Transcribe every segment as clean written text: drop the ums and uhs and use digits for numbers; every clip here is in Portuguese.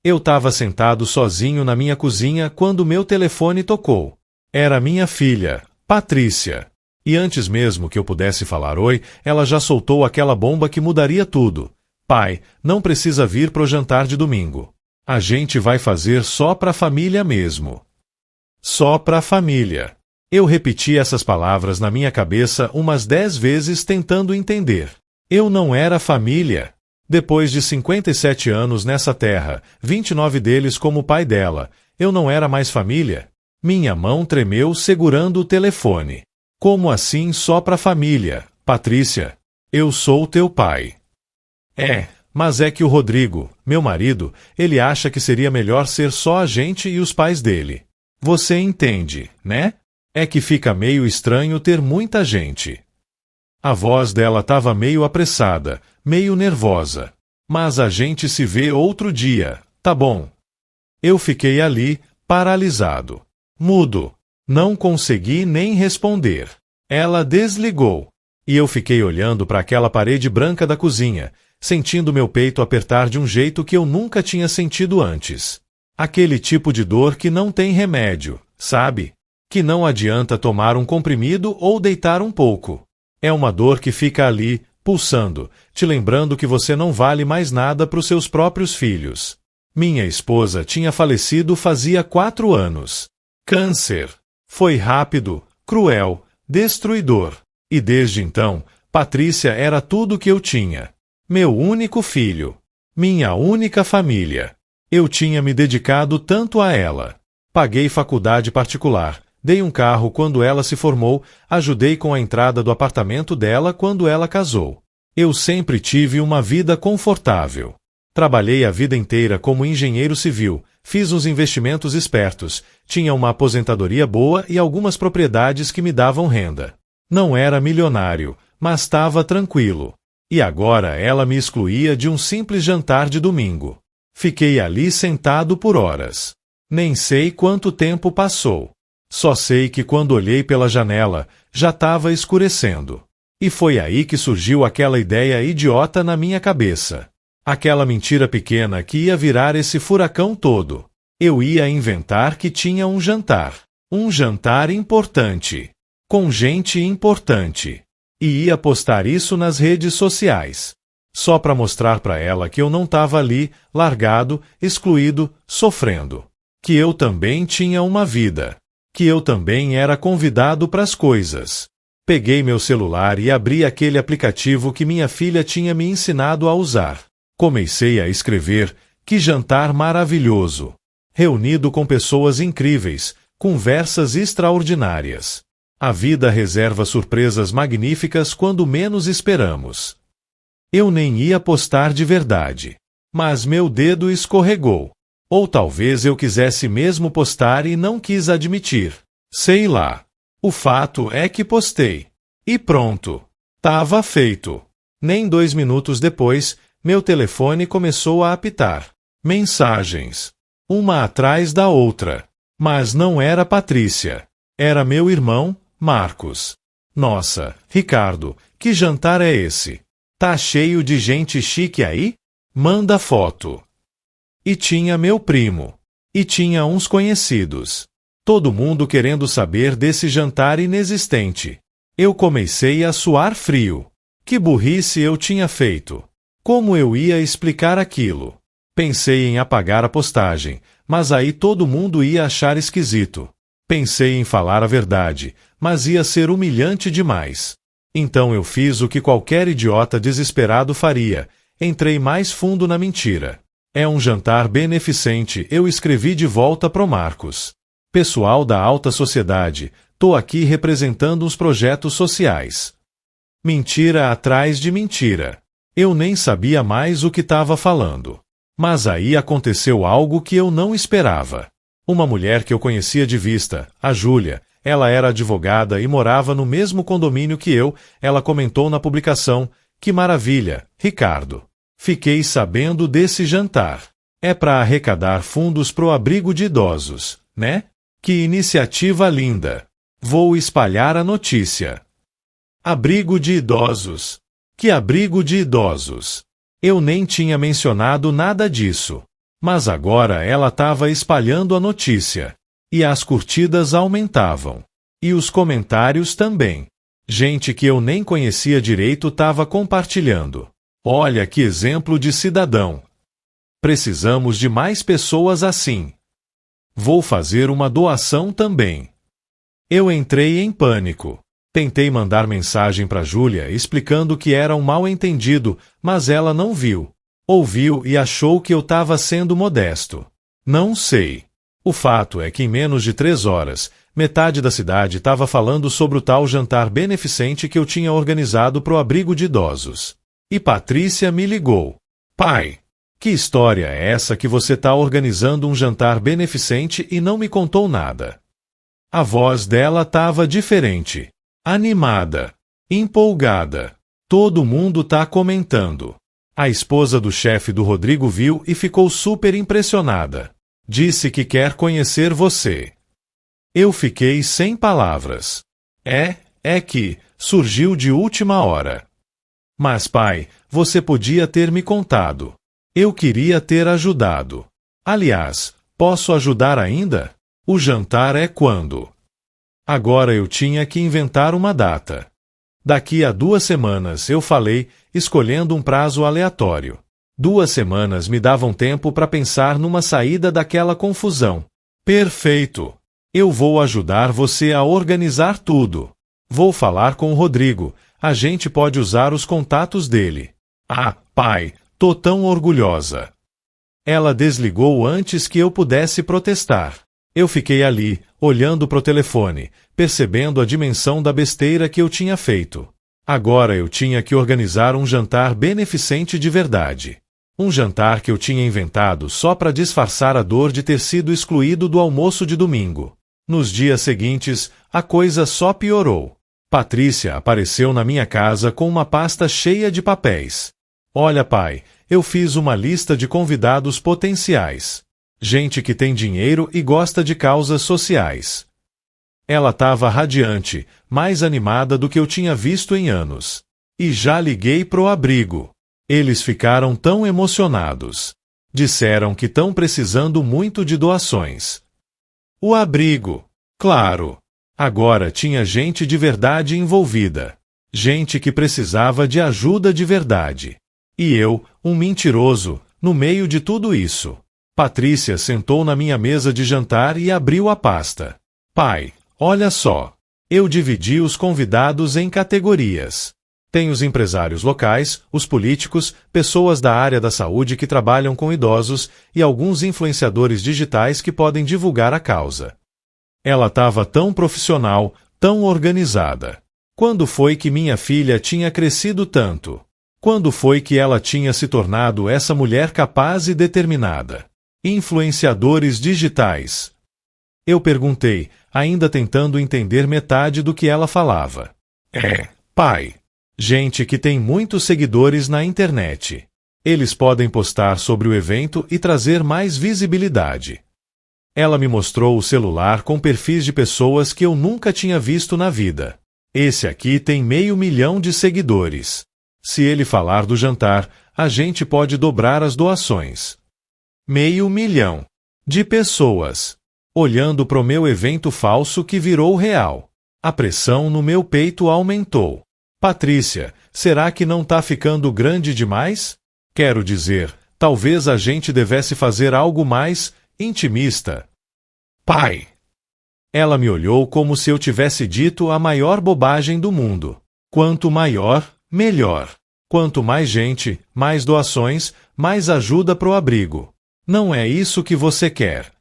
Eu estava sentado sozinho na minha cozinha quando meu telefone tocou. Era minha filha, Patrícia. E antes mesmo que eu pudesse falar oi, ela já soltou aquela bomba que mudaria tudo. Pai, não precisa vir pro jantar de domingo. A gente vai fazer só pra família mesmo. Só pra família. Eu repeti essas palavras na minha cabeça umas 10 vezes tentando entender. Eu não era família. Depois de 57 anos nessa terra, 29 deles como pai dela, eu não era mais família? Minha mão tremeu segurando o telefone. Como assim só pra família, Patrícia? Eu sou teu pai. Mas é que o Rodrigo, meu marido, ele acha que seria melhor ser só a gente e os pais dele. Você entende, né? É que fica meio estranho ter muita gente. A voz dela estava meio apressada, meio nervosa. Mas a gente se vê outro dia, tá bom? Eu fiquei ali, paralisado. Mudo. Não consegui nem responder. Ela desligou. E eu fiquei olhando para aquela parede branca da cozinha, sentindo meu peito apertar de um jeito que eu nunca tinha sentido antes. Aquele tipo de dor que não tem remédio, sabe? Que não adianta tomar um comprimido ou deitar um pouco. É uma dor que fica ali, pulsando, te lembrando que você não vale mais nada para os seus próprios filhos. Minha esposa tinha falecido fazia 4 anos. Câncer. Foi rápido, cruel, destruidor. E desde então, Patrícia era tudo o que eu tinha. Meu único filho. Minha única família. Eu tinha me dedicado tanto a ela. Paguei faculdade particular, dei um carro quando ela se formou, ajudei com a entrada do apartamento dela quando ela casou. Eu sempre tive uma vida confortável. Trabalhei a vida inteira como engenheiro civil, fiz uns investimentos espertos, tinha uma aposentadoria boa e algumas propriedades que me davam renda. Não era milionário, mas estava tranquilo. E agora ela me excluía de um simples jantar de domingo. Fiquei ali sentado por horas. Nem sei quanto tempo passou. Só sei que quando olhei pela janela, já estava escurecendo. E foi aí que surgiu aquela ideia idiota na minha cabeça. Aquela mentira pequena que ia virar esse furacão todo. Eu ia inventar que tinha um jantar. Um jantar importante. Com gente importante. E ia postar isso nas redes sociais. Só para mostrar para ela que eu não estava ali, largado, excluído, sofrendo. Que eu também tinha uma vida. Que eu também era convidado para as coisas. Peguei meu celular e abri aquele aplicativo que minha filha tinha me ensinado a usar. Comecei a escrever, que jantar maravilhoso. Reunido com pessoas incríveis, conversas extraordinárias. A vida reserva surpresas magníficas quando menos esperamos. Eu nem ia postar de verdade. Mas meu dedo escorregou. Ou talvez eu quisesse mesmo postar e não quis admitir. Sei lá. O fato é que postei. E pronto. Tava feito. Nem 2 minutos depois, meu telefone começou a apitar. Mensagens. Uma atrás da outra. Mas não era Patrícia. Era meu irmão, Marcos. Nossa, Ricardo, que jantar é esse? Tá cheio de gente chique aí? Manda foto. E tinha meu primo. E tinha uns conhecidos. Todo mundo querendo saber desse jantar inexistente. Eu comecei a suar frio. Que burrice eu tinha feito. Como eu ia explicar aquilo? Pensei em apagar a postagem, mas aí todo mundo ia achar esquisito. Pensei em falar a verdade, mas ia ser humilhante demais. Então eu fiz o que qualquer idiota desesperado faria. Entrei mais fundo na mentira. É um jantar beneficente, eu escrevi de volta pro Marcos. Pessoal da alta sociedade, tô aqui representando uns projetos sociais. Mentira atrás de mentira. Eu nem sabia mais o que estava falando. Mas aí aconteceu algo que eu não esperava. Uma mulher que eu conhecia de vista, a Júlia, ela era advogada e morava no mesmo condomínio que eu, ela comentou na publicação, que maravilha, Ricardo. Fiquei sabendo desse jantar. É para arrecadar fundos pro abrigo de idosos, né? Que iniciativa linda. Vou espalhar a notícia. Abrigo de idosos. Que abrigo de idosos? Eu nem tinha mencionado nada disso. Mas agora ela estava espalhando a notícia. E as curtidas aumentavam. E os comentários também. Gente que eu nem conhecia direito estava compartilhando. Olha que exemplo de cidadão. Precisamos de mais pessoas assim. Vou fazer uma doação também. Eu entrei em pânico. Tentei mandar mensagem para Júlia explicando que era um mal-entendido, mas ela não viu. Ouviu e achou que eu estava sendo modesto. Não sei. O fato é que em menos de 3 horas, metade da cidade estava falando sobre o tal jantar beneficente que eu tinha organizado pro abrigo de idosos. E Patrícia me ligou. Pai, que história é essa que você está organizando um jantar beneficente e não me contou nada? A voz dela estava diferente. Animada. Empolgada. Todo mundo tá comentando. A esposa do chefe do Rodrigo viu e ficou super impressionada. Disse que quer conhecer você. Eu fiquei sem palavras. É que surgiu de última hora. Mas pai, você podia ter me contado. Eu queria ter ajudado. Aliás, posso ajudar ainda? O jantar é quando? Agora eu tinha que inventar uma data. Daqui a 2 semanas, eu falei, escolhendo um prazo aleatório. 2 semanas me davam tempo para pensar numa saída daquela confusão. Perfeito! Eu vou ajudar você a organizar tudo. Vou falar com o Rodrigo. A gente pode usar os contatos dele. Ah, pai, tô tão orgulhosa. Ela desligou antes que eu pudesse protestar. Eu fiquei ali, olhando pro telefone, percebendo a dimensão da besteira que eu tinha feito. Agora eu tinha que organizar um jantar beneficente de verdade. Um jantar que eu tinha inventado só para disfarçar a dor de ter sido excluído do almoço de domingo. Nos dias seguintes, a coisa só piorou. Patrícia apareceu na minha casa com uma pasta cheia de papéis. Olha, pai, eu fiz uma lista de convidados potenciais. Gente que tem dinheiro e gosta de causas sociais. Ela estava radiante, mais animada do que eu tinha visto em anos. E já liguei pro abrigo. Eles ficaram tão emocionados. Disseram que estão precisando muito de doações. O abrigo. Claro. Agora tinha gente de verdade envolvida. Gente que precisava de ajuda de verdade. E eu, um mentiroso, no meio de tudo isso. Patrícia sentou na minha mesa de jantar e abriu a pasta. Pai, olha só. Eu dividi os convidados em categorias. Tem os empresários locais, os políticos, pessoas da área da saúde que trabalham com idosos e alguns influenciadores digitais que podem divulgar a causa. Ela estava tão profissional, tão organizada. Quando foi que minha filha tinha crescido tanto? Quando foi que ela tinha se tornado essa mulher capaz e determinada? Influenciadores digitais. Eu perguntei, ainda tentando entender metade do que ela falava. Pai. Gente que tem muitos seguidores na internet. Eles podem postar sobre o evento e trazer mais visibilidade. Ela me mostrou o celular com perfis de pessoas que eu nunca tinha visto na vida. Esse aqui tem 500 mil de seguidores. Se ele falar do jantar, a gente pode dobrar as doações. 500 mil de pessoas olhando pro meu evento falso que virou real. A pressão no meu peito aumentou. Patrícia, será que não tá ficando grande demais? Quero dizer, talvez a gente devesse fazer algo mais intimista. Pai! Ela me olhou como se eu tivesse dito a maior bobagem do mundo. Quanto maior, melhor. Quanto mais gente, mais doações, mais ajuda pro abrigo. Não é isso que você quer.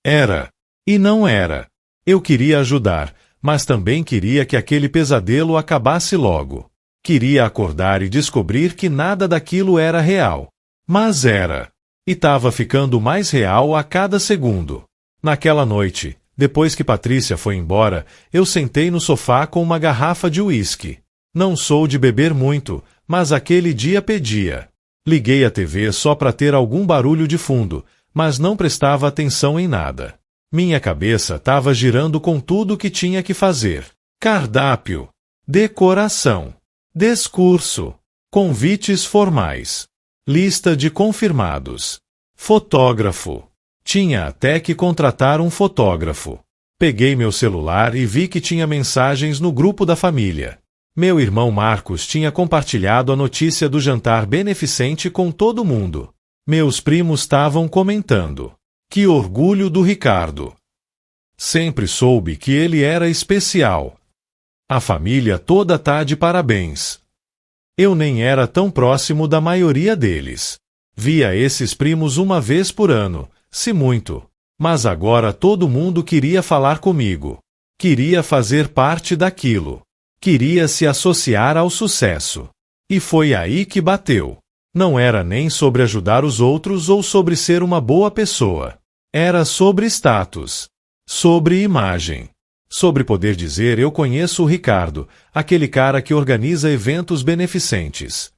Era. E não era. Eu queria ajudar, mas também queria que aquele pesadelo acabasse logo. Queria acordar e descobrir que nada daquilo era real. Mas era. E estava ficando mais real a cada segundo. Naquela noite, depois que Patrícia foi embora, eu sentei no sofá com uma garrafa de uísque. Não sou de beber muito, mas aquele dia pedia. Liguei a TV só para ter algum barulho de fundo, mas não prestava atenção em nada. Minha cabeça estava girando com tudo o que tinha que fazer. Cardápio, decoração, discurso, convites formais, lista de confirmados, Fotógrafo. Tinha até que contratar um fotógrafo. Peguei meu celular e vi que tinha mensagens no grupo da família. Meu irmão Marcos tinha compartilhado a notícia do jantar beneficente com todo mundo. Meus primos estavam comentando. Que orgulho do Ricardo! Sempre soube que ele era especial. A família toda tá de parabéns. Eu nem era tão próximo da maioria deles. Via esses primos uma vez por ano, se muito. Mas agora todo mundo queria falar comigo. Queria fazer parte daquilo. Queria se associar ao sucesso. E foi aí que bateu. Não era nem sobre ajudar os outros ou sobre ser uma boa pessoa. Era sobre status. Sobre imagem. Sobre poder dizer eu conheço o Ricardo, aquele cara que organiza eventos beneficentes.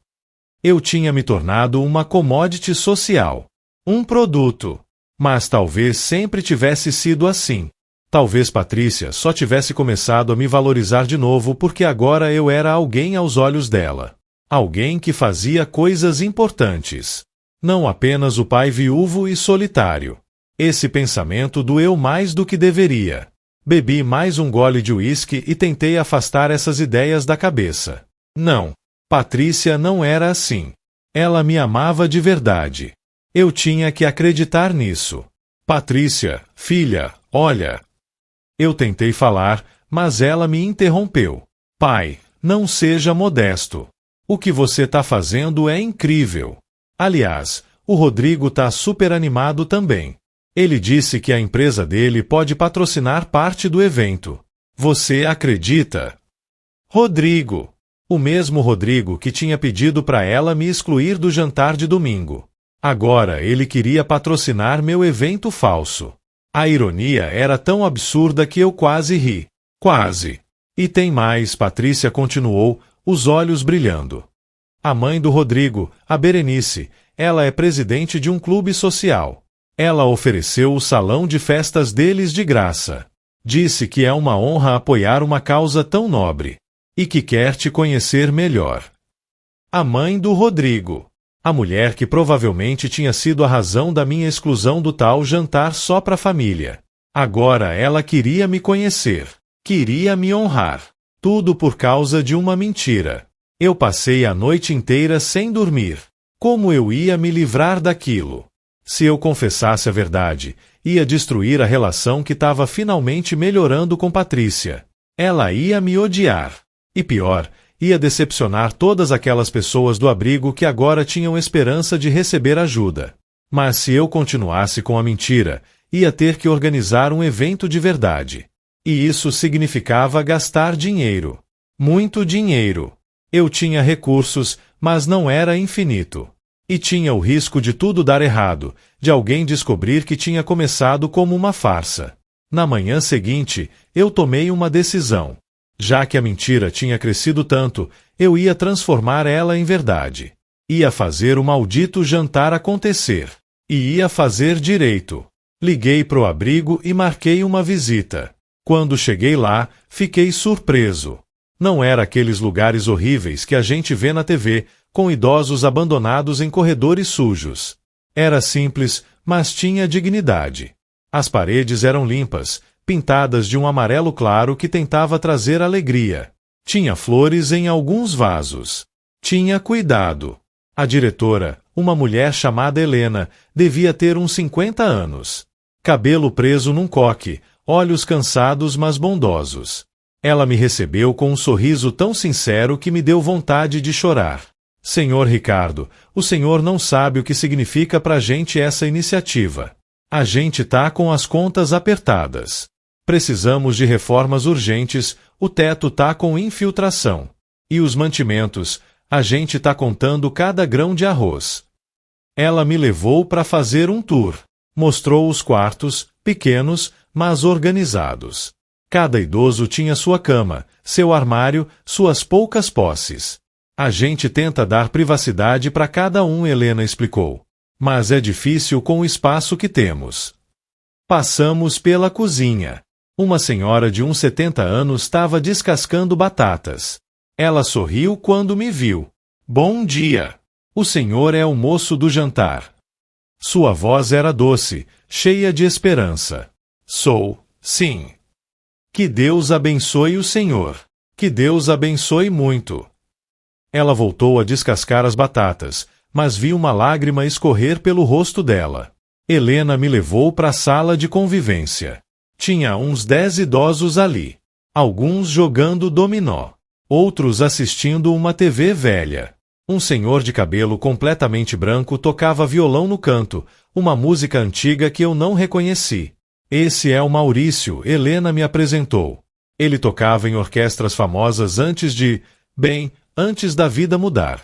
Eu tinha me tornado uma commodity social. Um produto. Mas talvez sempre tivesse sido assim. Talvez Patrícia só tivesse começado a me valorizar de novo porque agora eu era alguém aos olhos dela. Alguém que fazia coisas importantes. Não apenas o pai viúvo e solitário. Esse pensamento doeu mais do que deveria. Bebi mais um gole de uísque e tentei afastar essas ideias da cabeça. Não. Patrícia não era assim. Ela me amava de verdade. Eu tinha que acreditar nisso. Patrícia, filha, olha. Eu tentei falar, mas ela me interrompeu. Pai, não seja modesto. O que você tá fazendo é incrível. Aliás, o Rodrigo tá super animado também. Ele disse que a empresa dele pode patrocinar parte do evento. Você acredita? Rodrigo. O mesmo Rodrigo que tinha pedido para ela me excluir do jantar de domingo. Agora ele queria patrocinar meu evento falso. A ironia era tão absurda que eu quase ri. Quase. E tem mais, Patrícia continuou, os olhos brilhando. A mãe do Rodrigo, a Berenice, ela é presidente de um clube social. Ela ofereceu o salão de festas deles de graça. Disse que é uma honra apoiar uma causa tão nobre. E que quer te conhecer melhor. A mãe do Rodrigo. A mulher que provavelmente tinha sido a razão da minha exclusão do tal jantar só para a família. Agora ela queria me conhecer. Queria me honrar. Tudo por causa de uma mentira. Eu passei a noite inteira sem dormir. Como eu ia me livrar daquilo? Se eu confessasse a verdade, ia destruir a relação que estava finalmente melhorando com Patrícia. Ela ia me odiar. E pior, ia decepcionar todas aquelas pessoas do abrigo que agora tinham esperança de receber ajuda. Mas se eu continuasse com a mentira, ia ter que organizar um evento de verdade. E isso significava gastar dinheiro. Muito dinheiro. Eu tinha recursos, mas não era infinito. E tinha o risco de tudo dar errado, de alguém descobrir que tinha começado como uma farsa. Na manhã seguinte, eu tomei uma decisão. Já que a mentira tinha crescido tanto, eu ia transformar ela em verdade. Ia fazer o maldito jantar acontecer. E ia fazer direito. Liguei pro abrigo e marquei uma visita. Quando cheguei lá, fiquei surpreso. Não era aqueles lugares horríveis que a gente vê na TV, com idosos abandonados em corredores sujos. Era simples, mas tinha dignidade. As paredes eram limpas, pintadas de um amarelo claro que tentava trazer alegria. Tinha flores em alguns vasos. Tinha cuidado. A diretora, uma mulher chamada Helena, devia ter uns 50 anos. Cabelo preso num coque, olhos cansados mas bondosos. Ela me recebeu com um sorriso tão sincero que me deu vontade de chorar. Senhor Ricardo, o senhor não sabe o que significa pra gente essa iniciativa. A gente tá com as contas apertadas. Precisamos de reformas urgentes, o teto tá com infiltração. E os mantimentos, a gente tá contando cada grão de arroz. Ela me levou para fazer um tour. Mostrou os quartos, pequenos, mas organizados. Cada idoso tinha sua cama, seu armário, suas poucas posses. A gente tenta dar privacidade para cada um, Helena explicou. Mas é difícil com o espaço que temos. Passamos pela cozinha. Uma senhora de uns 70 anos estava descascando batatas. Ela sorriu quando me viu. Bom dia. O senhor é o moço do jantar. Sua voz era doce, cheia de esperança. Sou, sim. Que Deus abençoe o senhor. Que Deus abençoe muito. Ela voltou a descascar as batatas, mas vi uma lágrima escorrer pelo rosto dela. Helena me levou para a sala de convivência. Tinha uns 10 idosos ali. Alguns jogando dominó. Outros assistindo uma TV velha. Um senhor de cabelo completamente branco tocava violão no canto, uma música antiga que eu não reconheci. Esse é o Maurício, Helena me apresentou. Ele tocava em orquestras famosas antes da vida mudar.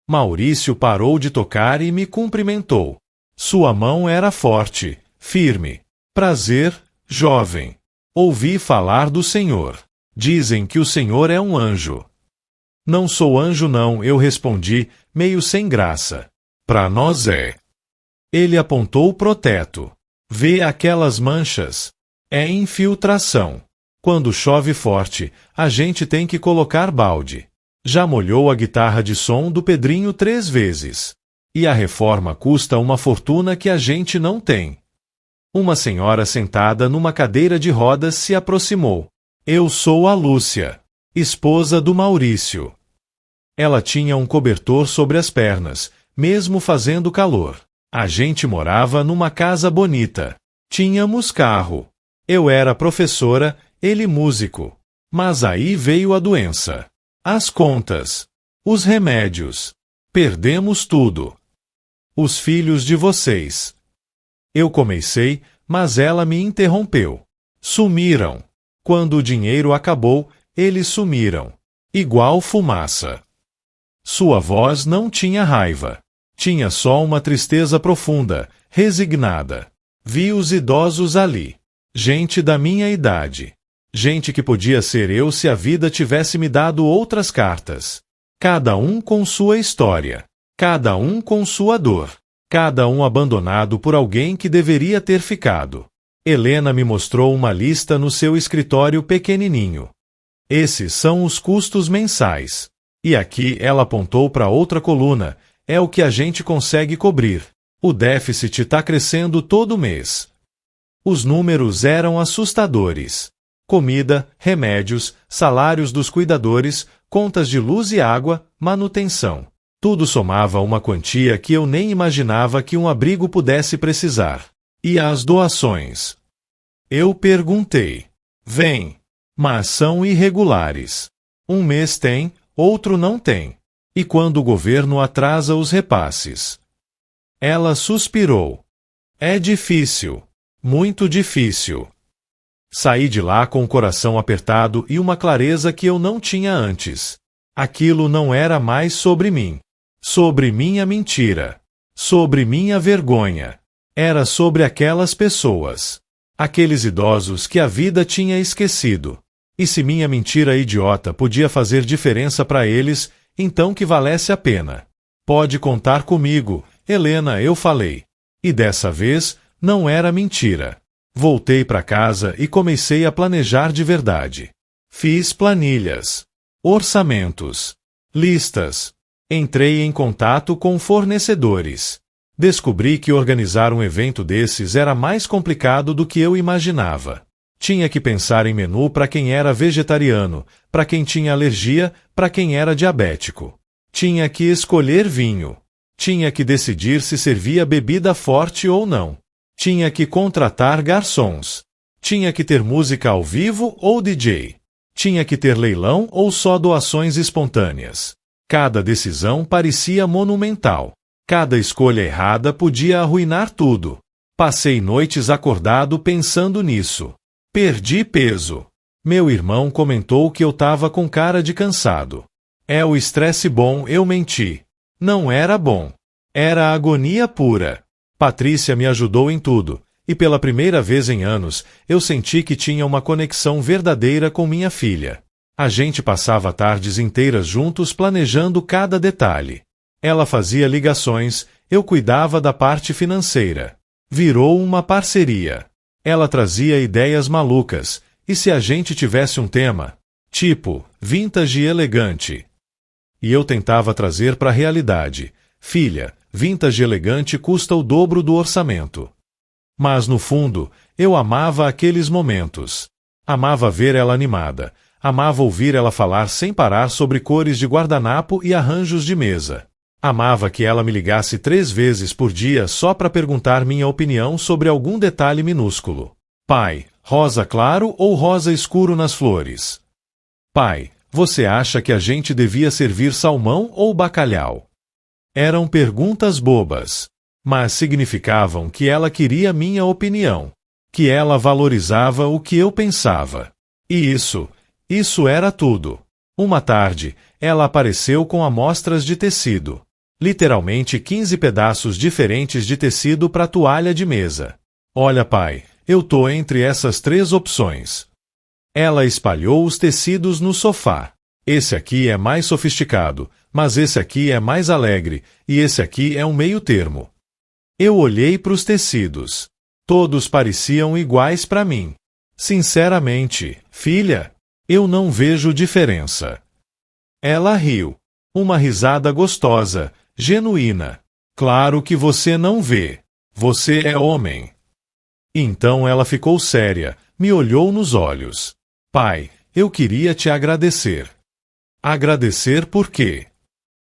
Maurício parou de tocar e me cumprimentou. Sua mão era forte, firme. Prazer, jovem. Ouvi falar do Senhor. Dizem que o Senhor é um anjo. Não sou anjo não, eu respondi, meio sem graça. Pra nós é. Ele apontou pro teto. Vê aquelas manchas? É infiltração. Quando chove forte, a gente tem que colocar balde. Já molhou a guitarra de som do Pedrinho 3 vezes. E a reforma custa uma fortuna que a gente não tem. Uma senhora sentada numa cadeira de rodas se aproximou. Eu sou a Lúcia, esposa do Maurício. Ela tinha um cobertor sobre as pernas, mesmo fazendo calor. A gente morava numa casa bonita. Tínhamos carro. Eu era professora, ele músico. Mas aí veio a doença. As contas. Os remédios. Perdemos tudo. Os filhos de vocês. Eu comecei, mas ela me interrompeu. Sumiram. Quando o dinheiro acabou, eles sumiram. Igual fumaça. Sua voz não tinha raiva. Tinha só uma tristeza profunda, resignada. Vi os idosos ali. Gente da minha idade. Gente que podia ser eu se a vida tivesse me dado outras cartas. Cada um com sua história. Cada um com sua dor. Cada um abandonado por alguém que deveria ter ficado. Helena me mostrou uma lista no seu escritório pequenininho. Esses são os custos mensais. E aqui ela apontou para outra coluna. É o que a gente consegue cobrir. O déficit está crescendo todo mês. Os números eram assustadores. Comida, remédios, salários dos cuidadores, contas de luz e água, manutenção. Tudo somava uma quantia que eu nem imaginava que um abrigo pudesse precisar. E as doações? Eu perguntei. Vem. Mas são irregulares. Um mês tem, outro não tem. E quando o governo atrasa os repasses? Ela suspirou. É difícil. Muito difícil. Saí de lá com o coração apertado e uma clareza que eu não tinha antes. Aquilo não era mais sobre mim. Sobre minha mentira. Sobre minha vergonha. Era sobre aquelas pessoas. Aqueles idosos que a vida tinha esquecido. E se minha mentira idiota podia fazer diferença para eles, então que valesse a pena. Pode contar comigo, Helena, eu falei. E dessa vez, não era mentira. Voltei para casa e comecei a planejar de verdade. Fiz planilhas, orçamentos, listas. Entrei em contato com fornecedores. Descobri que organizar um evento desses era mais complicado do que eu imaginava. Tinha que pensar em menu para quem era vegetariano, para quem tinha alergia, para quem era diabético. Tinha que escolher vinho. Tinha que decidir se servia bebida forte ou não. Tinha que contratar garçons. Tinha que ter música ao vivo ou DJ. Tinha que ter leilão ou só doações espontâneas. Cada decisão parecia monumental. Cada escolha errada podia arruinar tudo. Passei noites acordado pensando nisso. Perdi peso. Meu irmão comentou que eu estava com cara de cansado. É o estresse bom, eu menti. Não era bom. Era agonia pura. Patrícia me ajudou em tudo, e pela primeira vez em anos, eu senti que tinha uma conexão verdadeira com minha filha. A gente passava tardes inteiras juntos planejando cada detalhe. Ela fazia ligações, eu cuidava da parte financeira. Virou uma parceria. Ela trazia ideias malucas, e se a gente tivesse um tema, tipo, vintage e elegante? E eu tentava trazer para a realidade. Filha, vintage elegante custa o dobro do orçamento. Mas no fundo, eu amava aqueles momentos. Amava ver ela animada. Amava ouvir ela falar sem parar sobre cores de guardanapo e arranjos de mesa. Amava que ela me ligasse 3 vezes por dia só para perguntar minha opinião sobre algum detalhe minúsculo. Pai, rosa claro ou rosa escuro nas flores? Pai, você acha que a gente devia servir salmão ou bacalhau? Eram perguntas bobas, mas significavam que ela queria minha opinião, que ela valorizava o que eu pensava. E isso era tudo. Uma tarde, ela apareceu com amostras de tecido. Literalmente 15 pedaços diferentes de tecido para toalha de mesa. Olha, pai, eu tô entre essas 3 opções. Ela espalhou os tecidos no sofá. Esse aqui é mais sofisticado, mas esse aqui é mais alegre, e esse aqui é um meio termo. Eu olhei para os tecidos. Todos pareciam iguais para mim. Sinceramente, filha, eu não vejo diferença. Ela riu. Uma risada gostosa, genuína. Claro que você não vê. Você é homem. Então ela ficou séria, me olhou nos olhos. Pai, eu queria te agradecer. Agradecer por quê?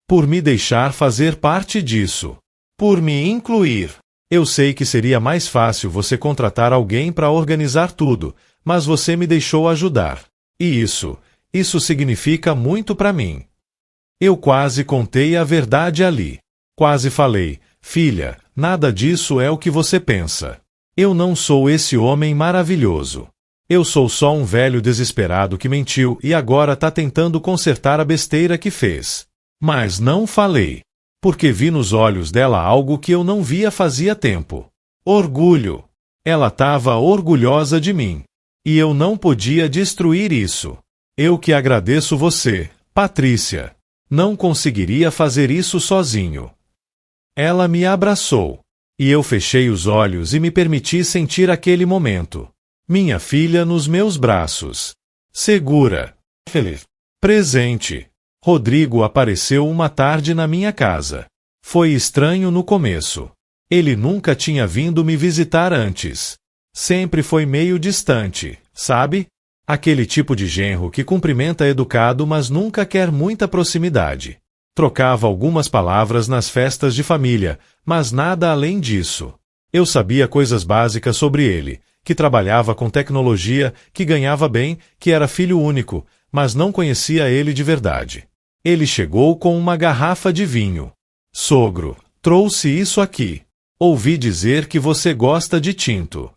Por me deixar fazer parte disso. Por me incluir. Eu sei que seria mais fácil você contratar alguém para organizar tudo, mas você me deixou ajudar. E isso significa muito para mim. Eu quase contei a verdade ali. Quase falei, filha, nada disso é o que você pensa. Eu não sou esse homem maravilhoso. Eu sou só um velho desesperado que mentiu e agora tá tentando consertar a besteira que fez. Mas não falei, porque vi nos olhos dela algo que eu não via fazia tempo. Orgulho. Ela estava orgulhosa de mim. E eu não podia destruir isso. Eu que agradeço você, Patrícia. Não conseguiria fazer isso sozinho. Ela me abraçou. E eu fechei os olhos e me permiti sentir aquele momento. Minha filha nos meus braços. Segura. Feliz. Presente. Rodrigo apareceu uma tarde na minha casa. Foi estranho no começo. Ele nunca tinha vindo me visitar antes. Sempre foi meio distante, sabe? Aquele tipo de genro que cumprimenta educado, mas nunca quer muita proximidade. Trocava algumas palavras nas festas de família, mas nada além disso. Eu sabia coisas básicas sobre ele, que trabalhava com tecnologia, que ganhava bem, que era filho único, mas não conhecia ele de verdade. Ele chegou com uma garrafa de vinho. Sogro, trouxe isso aqui. Ouvi dizer que você gosta de tinto.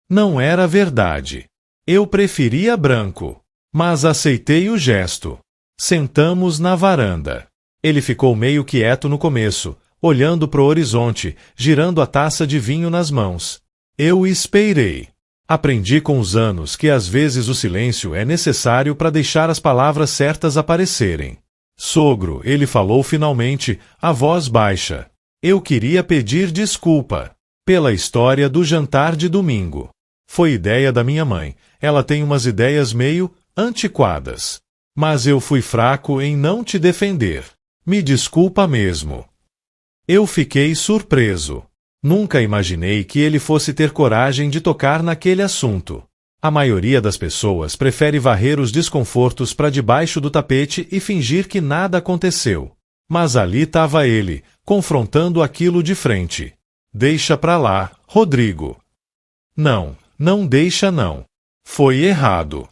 Não era verdade. Eu preferia branco, mas aceitei o gesto. Sentamos na varanda. Ele ficou meio quieto no começo, olhando pro horizonte, girando a taça de vinho nas mãos. Eu esperei. Aprendi com os anos que às vezes o silêncio é necessário para deixar as palavras certas aparecerem. Sogro, ele falou finalmente, a voz baixa. Eu queria pedir desculpa pela história do jantar de domingo. Foi ideia da minha mãe. Ela tem umas ideias meio antiquadas. Mas eu fui fraco em não te defender. Me desculpa mesmo. Eu fiquei surpreso. Nunca imaginei que ele fosse ter coragem de tocar naquele assunto. A maioria das pessoas prefere varrer os desconfortos para debaixo do tapete e fingir que nada aconteceu. Mas ali estava ele, confrontando aquilo de frente. Deixa pra lá, Rodrigo. Não deixa não. Foi errado.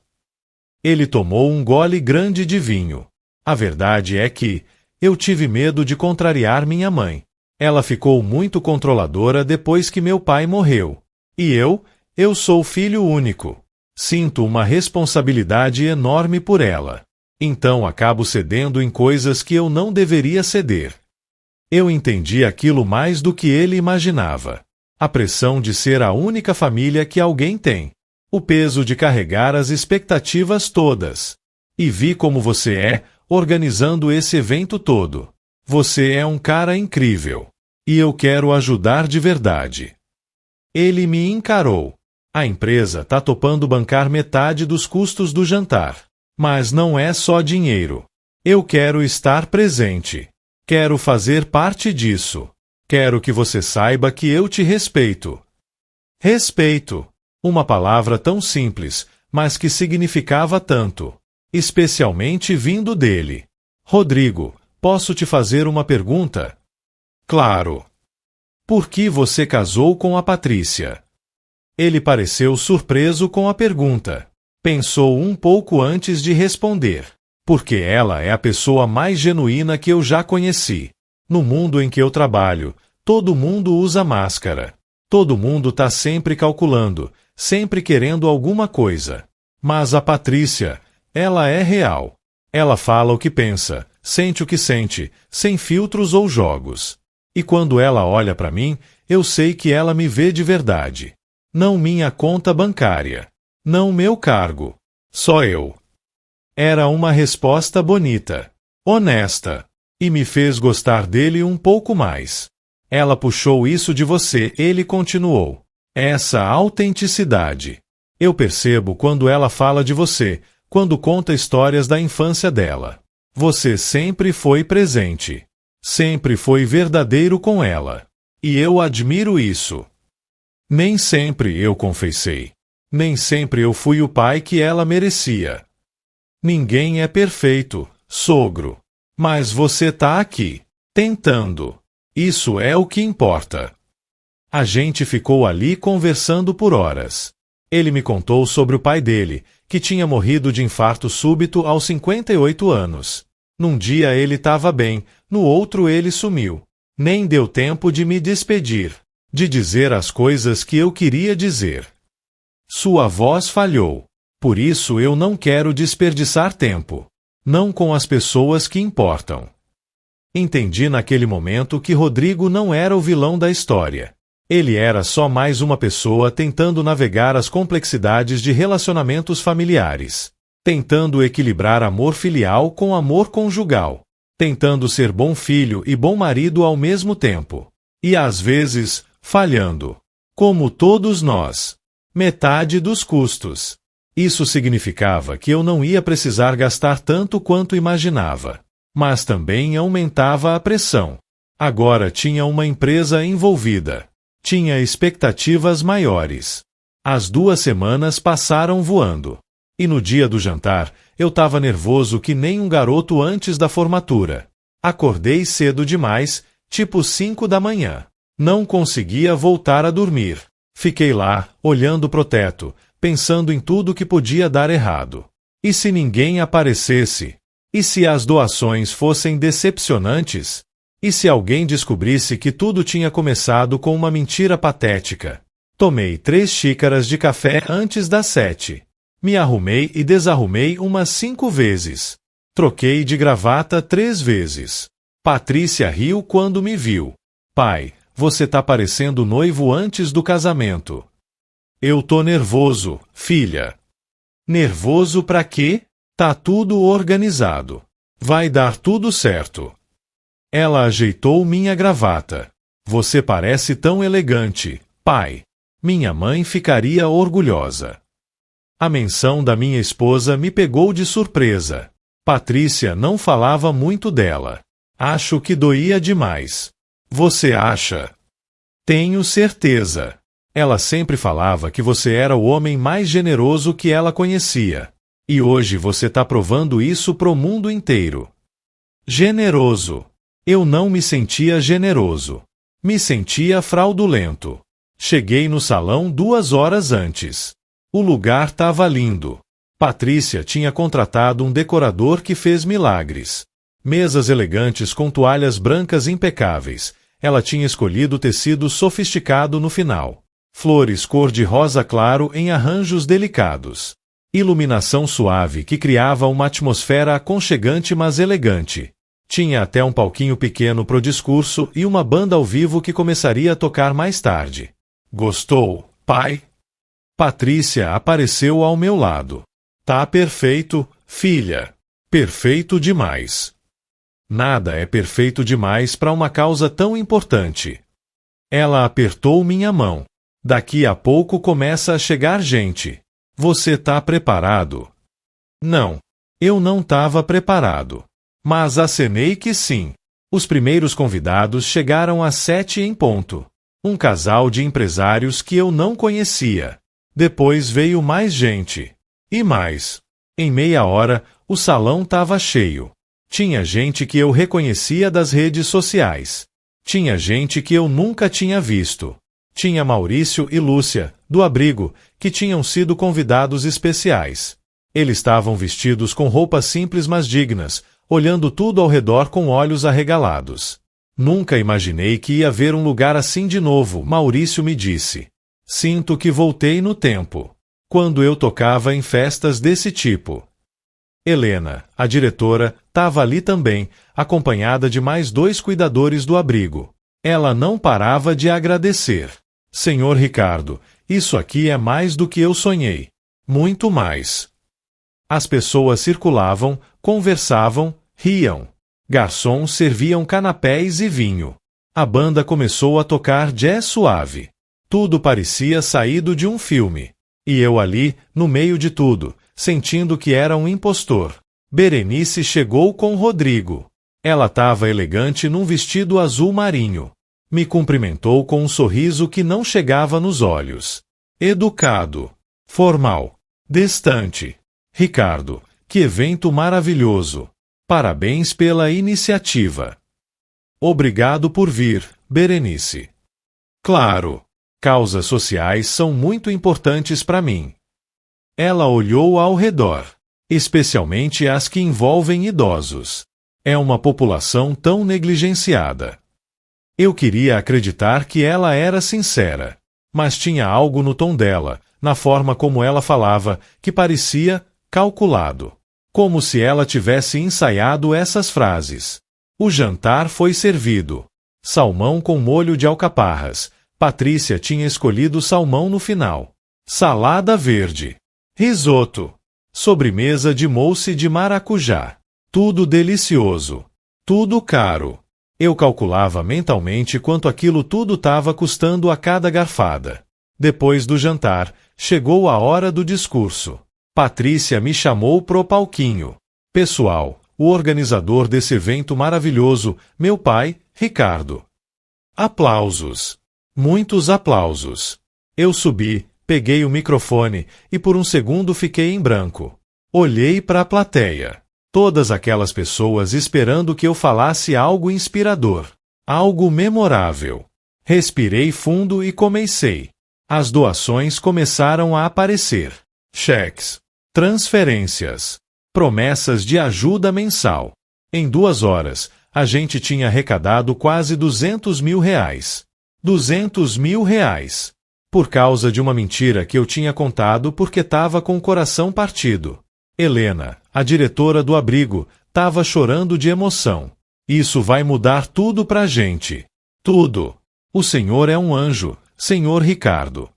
Ele tomou um gole grande de vinho. A verdade é que eu tive medo de contrariar minha mãe. Ela ficou muito controladora depois que meu pai morreu. E eu sou filho único. Sinto uma responsabilidade enorme por ela. Então acabo cedendo em coisas que eu não deveria ceder. Eu entendi aquilo mais do que ele imaginava. A pressão de ser a única família que alguém tem. O peso de carregar as expectativas todas. E vi como você é, organizando esse evento todo. Você é um cara incrível. E eu quero ajudar de verdade. Ele me encarou. A empresa tá topando bancar metade dos custos do jantar. Mas não é só dinheiro. Eu quero estar presente. Quero fazer parte disso. Quero que você saiba que eu te respeito. Respeito. Uma palavra tão simples, mas que significava tanto. Especialmente vindo dele. Rodrigo, posso te fazer uma pergunta? Claro. Por que você casou com a Patrícia? Ele pareceu surpreso com a pergunta. Pensou um pouco antes de responder. Porque ela é a pessoa mais genuína que eu já conheci. No mundo em que eu trabalho, todo mundo usa máscara. Todo mundo está sempre calculando, sempre querendo alguma coisa. Mas a Patrícia, ela é real. Ela fala o que pensa, sente o que sente, sem filtros ou jogos. E quando ela olha para mim, eu sei que ela me vê de verdade. Não minha conta bancária. Não meu cargo. Só eu. Era uma resposta bonita, honesta, e me fez gostar dele um pouco mais. Ela puxou isso de você, ele continuou. Essa autenticidade. Eu percebo quando ela fala de você, quando conta histórias da infância dela. Você sempre foi presente. Sempre foi verdadeiro com ela. E eu admiro isso. Nem sempre eu confessei. Nem sempre eu fui o pai que ela merecia. Ninguém é perfeito, sogro. Mas você tá aqui, tentando. Isso é o que importa. A gente ficou ali conversando por horas. Ele me contou sobre o pai dele, que tinha morrido de infarto súbito aos 58 anos. Num dia ele estava bem, no outro ele sumiu. Nem deu tempo de me despedir, de dizer as coisas que eu queria dizer. Sua voz falhou. Por isso eu não quero desperdiçar tempo. Não com as pessoas que importam. Entendi naquele momento que Rodrigo não era o vilão da história. Ele era só mais uma pessoa tentando navegar as complexidades de relacionamentos familiares. Tentando equilibrar amor filial com amor conjugal. Tentando ser bom filho e bom marido ao mesmo tempo. E às vezes, falhando. Como todos nós. Metade dos custos. Isso significava que eu não ia precisar gastar tanto quanto imaginava. Mas também aumentava a pressão. Agora tinha uma empresa envolvida. Tinha expectativas maiores. As 2 semanas passaram voando. E no dia do jantar, eu estava nervoso que nem um garoto antes da formatura. Acordei cedo demais, tipo 5 da manhã. Não conseguia voltar a dormir. Fiquei lá, olhando pro teto, pensando em tudo que podia dar errado. E se ninguém aparecesse? E se as doações fossem decepcionantes? E se alguém descobrisse que tudo tinha começado com uma mentira patética? Tomei 3 xícaras de café antes das 7. Me arrumei e desarrumei umas 5 vezes. Troquei de gravata 3 vezes. Patrícia riu quando me viu. Pai, você tá parecendo noivo antes do casamento. Eu tô nervoso, filha. Nervoso pra quê? Tá tudo organizado. Vai dar tudo certo. Ela ajeitou minha gravata. Você parece tão elegante, pai. Minha mãe ficaria orgulhosa. A menção da minha esposa me pegou de surpresa. Patrícia não falava muito dela. Acho que doía demais. Você acha? Tenho certeza. Ela sempre falava que você era o homem mais generoso que ela conhecia. E hoje você tá provando isso pro mundo inteiro. Generoso. Eu não me sentia generoso. Me sentia fraudulento. Cheguei no salão 2 horas antes. O lugar tava lindo. Patrícia tinha contratado um decorador que fez milagres. Mesas elegantes com toalhas brancas impecáveis. Ela tinha escolhido tecido sofisticado no final. Flores cor-de-rosa claro em arranjos delicados. Iluminação suave que criava uma atmosfera aconchegante mas elegante. Tinha até um palquinho pequeno pro discurso e uma banda ao vivo que começaria a tocar mais tarde. Gostou, pai? Patrícia apareceu ao meu lado. Tá perfeito, filha. Perfeito demais. Nada é perfeito demais para uma causa tão importante. Ela apertou minha mão. Daqui a pouco começa a chegar gente. Você tá preparado? Não. Eu não tava preparado. Mas acenei que sim. Os primeiros convidados chegaram às 7 em ponto. Um casal de empresários que eu não conhecia. Depois veio mais gente. E mais. Em meia hora, o salão estava cheio. Tinha gente que eu reconhecia das redes sociais. Tinha gente que eu nunca tinha visto. Tinha Maurício e Lúcia, do abrigo, que tinham sido convidados especiais. Eles estavam vestidos com roupas simples mas dignas, olhando tudo ao redor com olhos arregalados. Nunca imaginei que ia ver um lugar assim de novo, Maurício me disse. Sinto que voltei no tempo. Quando eu tocava em festas desse tipo. Helena, a diretora, estava ali também, acompanhada de mais 2 cuidadores do abrigo. Ela não parava de agradecer. Senhor Ricardo, isso aqui é mais do que eu sonhei. Muito mais. As pessoas circulavam, conversavam, riam. Garçons serviam canapés e vinho. A banda começou a tocar jazz suave. Tudo parecia saído de um filme. E eu ali, no meio de tudo, sentindo que era um impostor. Berenice chegou com Rodrigo. Ela estava elegante num vestido azul marinho. Me cumprimentou com um sorriso que não chegava nos olhos. Educado. Formal. Distante. Ricardo, que evento maravilhoso. Parabéns pela iniciativa. Obrigado por vir, Berenice. Claro. Causas sociais são muito importantes para mim. Ela olhou ao redor, especialmente as que envolvem idosos. É uma população tão negligenciada. Eu queria acreditar que ela era sincera, mas tinha algo no tom dela, na forma como ela falava, que parecia calculado. Como se ela tivesse ensaiado essas frases. O jantar foi servido. Salmão com molho de alcaparras. Patrícia tinha escolhido salmão no final. Salada verde. Risoto. Sobremesa de mousse de maracujá. Tudo delicioso. Tudo caro. Eu calculava mentalmente quanto aquilo tudo estava custando a cada garfada. Depois do jantar, chegou a hora do discurso. Patrícia me chamou pro palquinho. Pessoal, o organizador desse evento maravilhoso, meu pai, Ricardo. Aplausos. Muitos aplausos. Eu subi, peguei o microfone e por um segundo fiquei em branco. Olhei para a plateia. Todas aquelas pessoas esperando que eu falasse algo inspirador. Algo memorável. Respirei fundo e comecei. As doações começaram a aparecer. Cheques. Transferências. Promessas de ajuda mensal. Em 2 horas, a gente tinha arrecadado quase R$200 mil. R$200 mil. Por causa de uma mentira que eu tinha contado porque estava com o coração partido. Helena, a diretora do abrigo, estava chorando de emoção. Isso vai mudar tudo pra gente. Tudo. O senhor é um anjo, senhor Ricardo.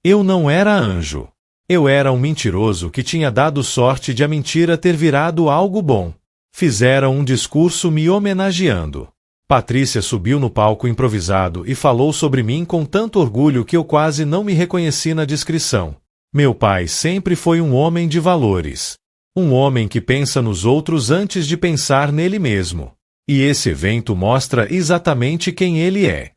Eu não era anjo. Eu era um mentiroso que tinha dado sorte de a mentira ter virado algo bom. Fizeram um discurso me homenageando. Patrícia subiu no palco improvisado e falou sobre mim com tanto orgulho que eu quase não me reconheci na descrição. Meu pai sempre foi um homem de valores. Um homem que pensa nos outros antes de pensar nele mesmo. E esse evento mostra exatamente quem ele é.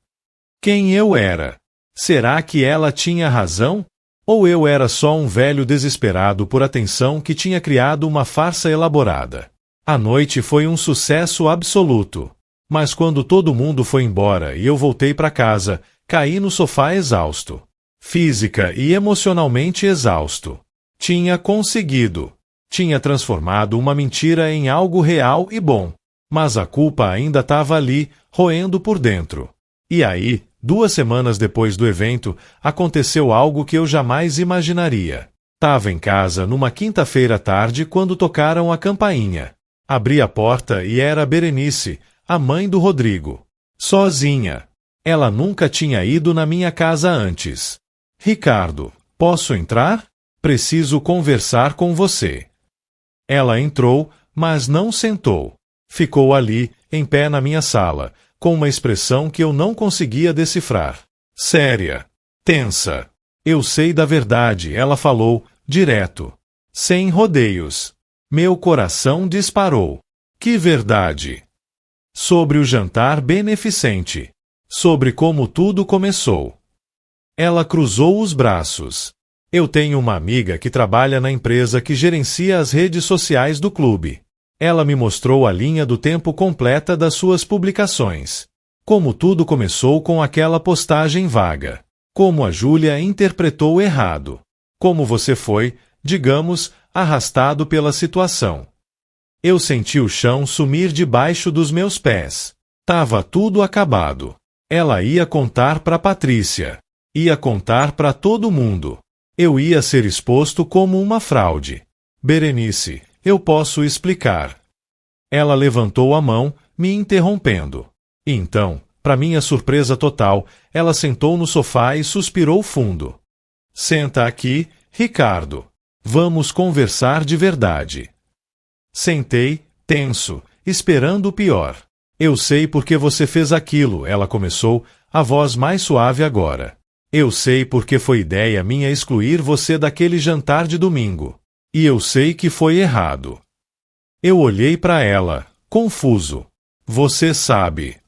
Quem eu era. Será que ela tinha razão? Ou eu era só um velho desesperado por atenção que tinha criado uma farsa elaborada? A noite foi um sucesso absoluto. Mas quando todo mundo foi embora e eu voltei para casa, caí no sofá exausto. Física e emocionalmente exausto. Tinha conseguido. Tinha transformado uma mentira em algo real e bom. Mas a culpa ainda estava ali, roendo por dentro. E aí, 2 semanas depois do evento, aconteceu algo que eu jamais imaginaria. Tava em casa numa quinta-feira à tarde quando tocaram a campainha. Abri a porta e era a Berenice, a mãe do Rodrigo. Sozinha. Ela nunca tinha ido na minha casa antes. Ricardo, posso entrar? Preciso conversar com você. Ela entrou, mas não sentou. Ficou ali, em pé na minha sala, com uma expressão que eu não conseguia decifrar. Séria. Tensa. Eu sei da verdade, ela falou, direto. Sem rodeios. Meu coração disparou. Que verdade? Sobre o jantar beneficente. Sobre como tudo começou. Ela cruzou os braços. Eu tenho uma amiga que trabalha na empresa que gerencia as redes sociais do clube. Ela me mostrou a linha do tempo completa das suas publicações. Como tudo começou com aquela postagem vaga. Como a Júlia interpretou errado. Como você foi, digamos, arrastado pela situação. Eu senti o chão sumir debaixo dos meus pés. Tava tudo acabado. Ela ia contar para Patrícia. Ia contar para todo mundo. Eu ia ser exposto como uma fraude. Berenice, eu posso explicar. Ela levantou a mão, me interrompendo. E então, para minha surpresa total, ela sentou no sofá e suspirou fundo. Senta aqui, Ricardo. Vamos conversar de verdade. Sentei, tenso, esperando o pior. Eu sei por que você fez aquilo, ela começou, a voz mais suave agora. Eu sei porque foi ideia minha excluir você daquele jantar de domingo. E eu sei que foi errado. Eu olhei para ela, confuso. Você sabe.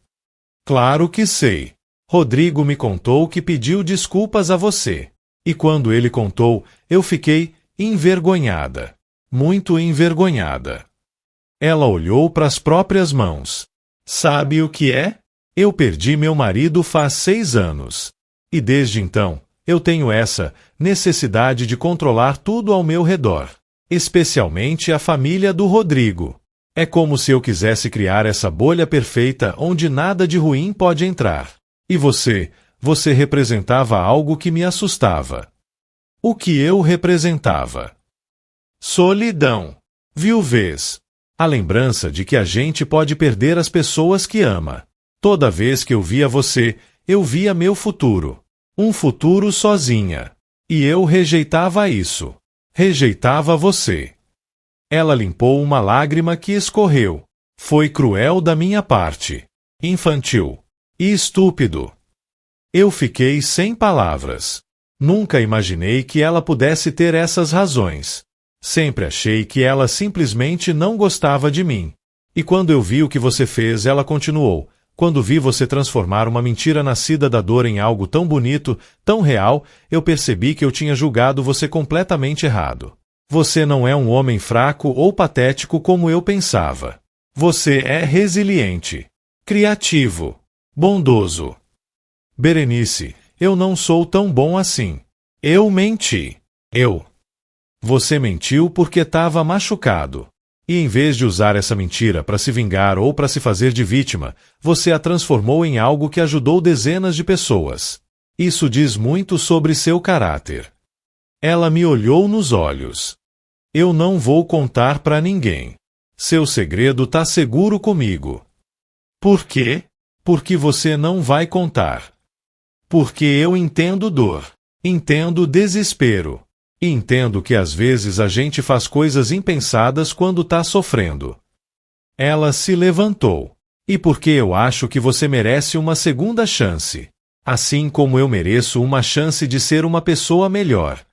Claro que sei. Rodrigo me contou que pediu desculpas a você. E quando ele contou, eu fiquei envergonhada. Muito envergonhada. Ela olhou para as próprias mãos. Sabe o que é? Eu perdi meu marido faz 6 anos. E desde então, eu tenho essa necessidade de controlar tudo ao meu redor. Especialmente a família do Rodrigo. É como se eu quisesse criar essa bolha perfeita onde nada de ruim pode entrar. E você representava algo que me assustava. O que eu representava? Solidão. Viuvez. A lembrança de que a gente pode perder as pessoas que ama. Toda vez que eu via você, eu via meu futuro. Um futuro sozinha. E eu rejeitava isso. Rejeitava você. Ela limpou uma lágrima que escorreu. Foi cruel da minha parte. Infantil. E estúpido. Eu fiquei sem palavras. Nunca imaginei que ela pudesse ter essas razões. Sempre achei que ela simplesmente não gostava de mim. E quando eu vi o que você fez, ela continuou. Quando vi você transformar uma mentira nascida da dor em algo tão bonito, tão real, eu percebi que eu tinha julgado você completamente errado. Você não é um homem fraco ou patético como eu pensava. Você é resiliente, criativo, bondoso. Berenice, eu não sou tão bom assim. Eu menti. Você mentiu porque estava machucado. E em vez de usar essa mentira para se vingar ou para se fazer de vítima, você a transformou em algo que ajudou dezenas de pessoas. Isso diz muito sobre seu caráter. Ela me olhou nos olhos. Eu não vou contar para ninguém. Seu segredo tá seguro comigo. Por quê? Porque você não vai contar. Porque eu entendo dor. Entendo desespero. E entendo que às vezes a gente faz coisas impensadas quando tá sofrendo. Ela se levantou. E porque eu acho que você merece uma segunda chance. Assim como eu mereço uma chance de ser uma pessoa melhor.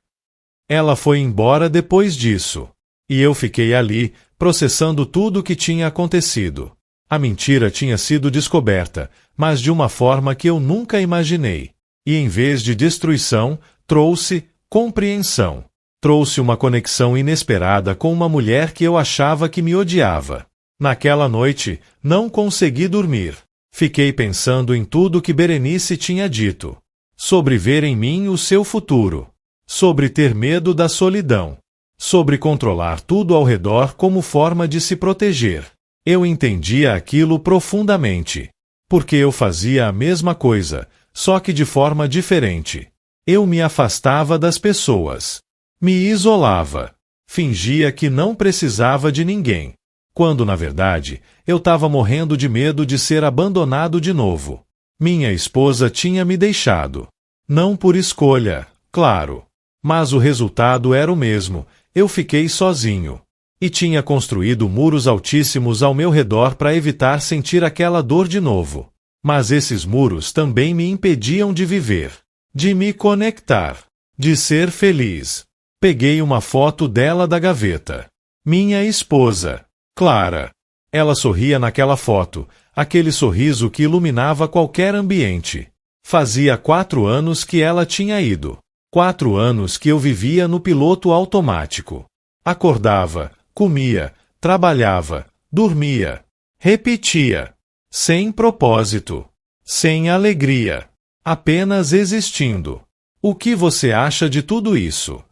Ela foi embora depois disso. E eu fiquei ali, processando tudo o que tinha acontecido. A mentira tinha sido descoberta, mas de uma forma que eu nunca imaginei. E em vez de destruição, trouxe compreensão. Trouxe uma conexão inesperada com uma mulher que eu achava que me odiava. Naquela noite, não consegui dormir. Fiquei pensando em tudo que Berenice tinha dito. Sobre ver em mim o seu futuro. Sobre ter medo da solidão. Sobre controlar tudo ao redor como forma de se proteger. Eu entendia aquilo profundamente. Porque eu fazia a mesma coisa, só que de forma diferente. Eu me afastava das pessoas. Me isolava. Fingia que não precisava de ninguém. Quando, na verdade, eu estava morrendo de medo de ser abandonado de novo. Minha esposa tinha me deixado. Não por escolha, claro. Mas o resultado era o mesmo. Eu fiquei sozinho. E tinha construído muros altíssimos ao meu redor para evitar sentir aquela dor de novo. Mas esses muros também me impediam de viver. De me conectar. De ser feliz. Peguei uma foto dela da gaveta. Minha esposa. Clara. Ela sorria naquela foto, Aquele sorriso que iluminava qualquer ambiente. Fazia 4 anos que ela tinha ido. 4 anos que eu vivia no piloto automático. Acordava, comia, trabalhava, dormia, repetia. Sem propósito. Sem alegria. Apenas existindo. O que você acha de tudo isso?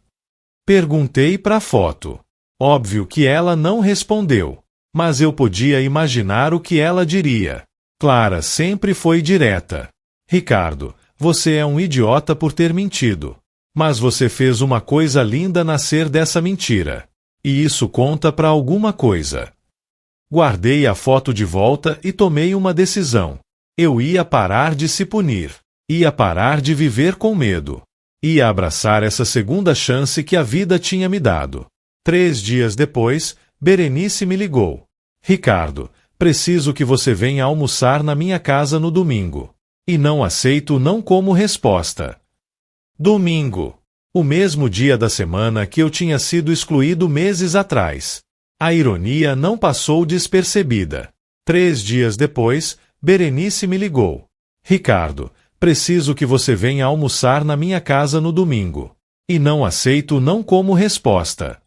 Perguntei para a foto. Óbvio que ela não respondeu, mas eu podia imaginar o que ela diria. Clara sempre foi direta. Ricardo, você é um idiota por ter mentido. Mas você fez uma coisa linda nascer dessa mentira. E isso conta para alguma coisa. Guardei a foto de volta e tomei uma decisão. Eu ia parar de se punir. Ia parar de viver com medo. Ia abraçar essa segunda chance que a vida tinha me dado. 3 dias depois, Berenice me ligou. Ricardo, preciso que você venha almoçar na minha casa no domingo. E não aceito não como resposta. Domingo. O mesmo dia da semana que eu tinha sido excluído meses atrás. A ironia não passou despercebida. 3 dias depois, Berenice me ligou. Ricardo, preciso que você venha almoçar na minha casa no domingo. E não aceito não como resposta.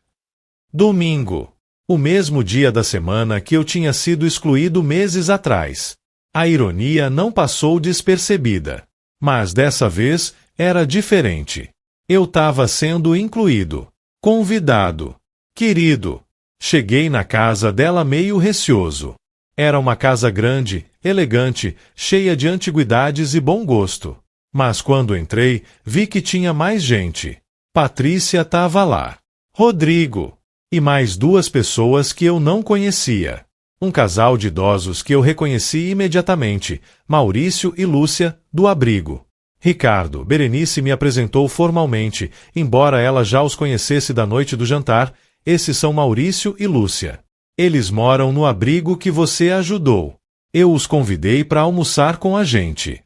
Domingo. O mesmo dia da semana que eu tinha sido excluído meses atrás. A ironia não passou despercebida. Mas dessa vez, era diferente. Eu estava sendo incluído. Convidado. Querido. Cheguei na casa dela meio receoso. Era uma casa grande, elegante, cheia de antiguidades e bom gosto. Mas quando entrei, vi que tinha mais gente. Patrícia estava lá. Rodrigo. E mais 2 pessoas que eu não conhecia. Um casal de idosos que eu reconheci imediatamente, Maurício e Lúcia, do abrigo. Ricardo, Berenice me apresentou formalmente, embora ela já os conhecesse da noite do jantar. Esses são Maurício e Lúcia. Eles moram no abrigo que você ajudou. Eu os convidei para almoçar com a gente.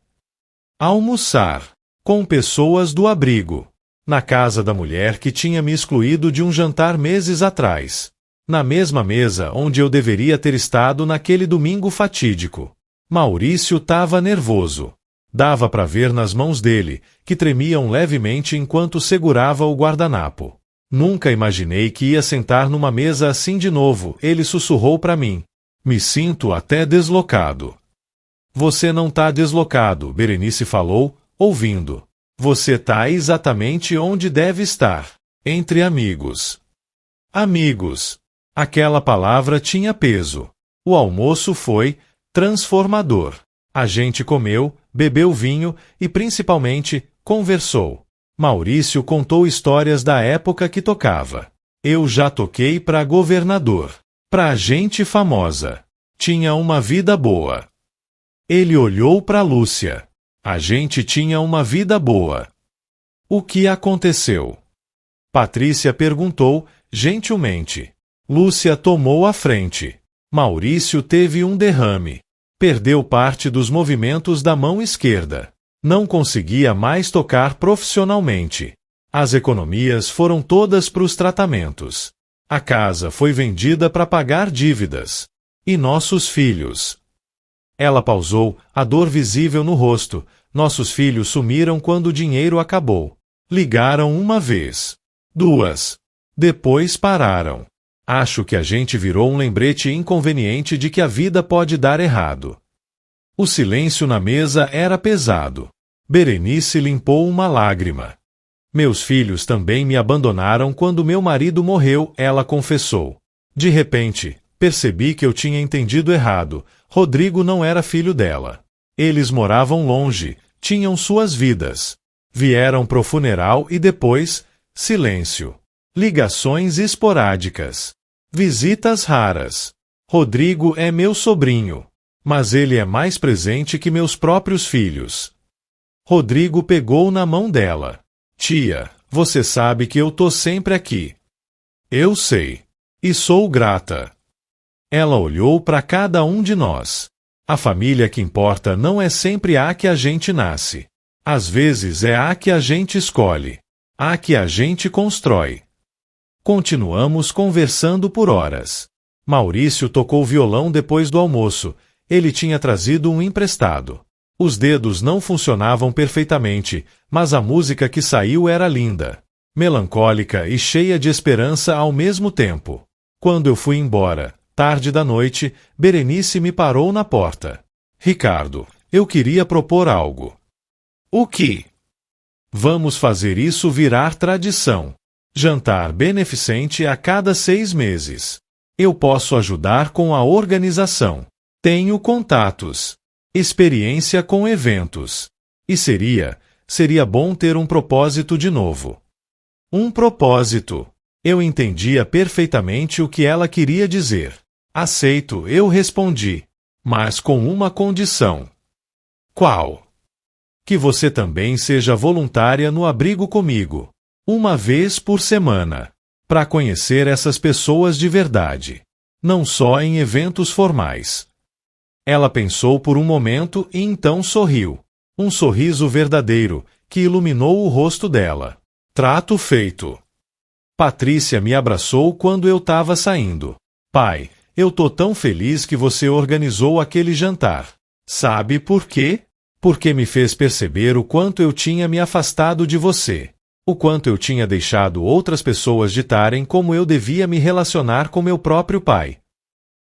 Almoçar. Com pessoas do abrigo. Na casa da mulher que tinha me excluído de um jantar meses atrás. Na mesma mesa onde eu deveria ter estado naquele domingo fatídico. Maurício estava nervoso. Dava para ver nas mãos dele, que tremiam levemente enquanto segurava o guardanapo. Nunca imaginei que ia sentar numa mesa assim de novo, ele sussurrou para mim. Me sinto até deslocado. Você não tá deslocado, Berenice falou, ouvindo. Você tá exatamente onde deve estar, entre amigos. Amigos. Aquela palavra tinha peso. O almoço foi transformador. A gente comeu, bebeu vinho e, principalmente, conversou. Maurício contou histórias da época que tocava. Eu já toquei para governador. Pra gente famosa. Tinha uma vida boa. Ele olhou para Lúcia. A gente tinha uma vida boa. O que aconteceu? Patrícia perguntou, gentilmente. Lúcia tomou a frente. Maurício teve um derrame. Perdeu parte dos movimentos da mão esquerda. Não conseguia mais tocar profissionalmente. As economias foram todas para os tratamentos. A casa foi vendida para pagar dívidas. E nossos filhos? Ela pausou, a dor visível no rosto. Nossos filhos sumiram quando o dinheiro acabou. Ligaram uma vez. 2. Depois pararam. Acho que a gente virou um lembrete inconveniente de que a vida pode dar errado. O silêncio na mesa era pesado. Berenice limpou uma lágrima. Meus filhos também me abandonaram quando meu marido morreu, ela confessou. De repente, percebi que eu tinha entendido errado. Rodrigo não era filho dela. Eles moravam longe, tinham suas vidas. Vieram pro funeral e depois, silêncio. Ligações esporádicas. Visitas raras. Rodrigo é meu sobrinho. Mas ele é mais presente que meus próprios filhos. Rodrigo pegou na mão dela. Tia, você sabe que eu tô sempre aqui. Eu sei. E sou grata. Ela olhou para cada um de nós. A família que importa não é sempre a que a gente nasce. Às vezes é a que a gente escolhe. A que a gente constrói. Continuamos conversando por horas. Maurício tocou violão depois do almoço. Ele tinha trazido um emprestado. Os dedos não funcionavam perfeitamente, mas a música que saiu era linda, melancólica e cheia de esperança ao mesmo tempo. Quando eu fui embora, tarde da noite, Berenice me parou na porta. Ricardo, eu queria propor algo. O que? Vamos fazer isso virar tradição. Jantar beneficente a cada 6 meses. Eu posso ajudar com a organização. Tenho contatos. Experiência com eventos. E seria bom ter um propósito de novo. Um propósito. Eu entendia perfeitamente o que ela queria dizer. Aceito, eu respondi. Mas com uma condição. Qual? Que você também seja voluntária no abrigo comigo. 1 vez por semana. Para conhecer essas pessoas de verdade. Não só em eventos formais. Ela pensou por um momento e então sorriu. Um sorriso verdadeiro, que iluminou o rosto dela. Trato feito. Patrícia me abraçou quando eu estava saindo. Pai, eu tô tão feliz que você organizou aquele jantar. Sabe por quê? Porque me fez perceber o quanto eu tinha me afastado de você. O quanto eu tinha deixado outras pessoas ditarem como eu devia me relacionar com meu próprio pai.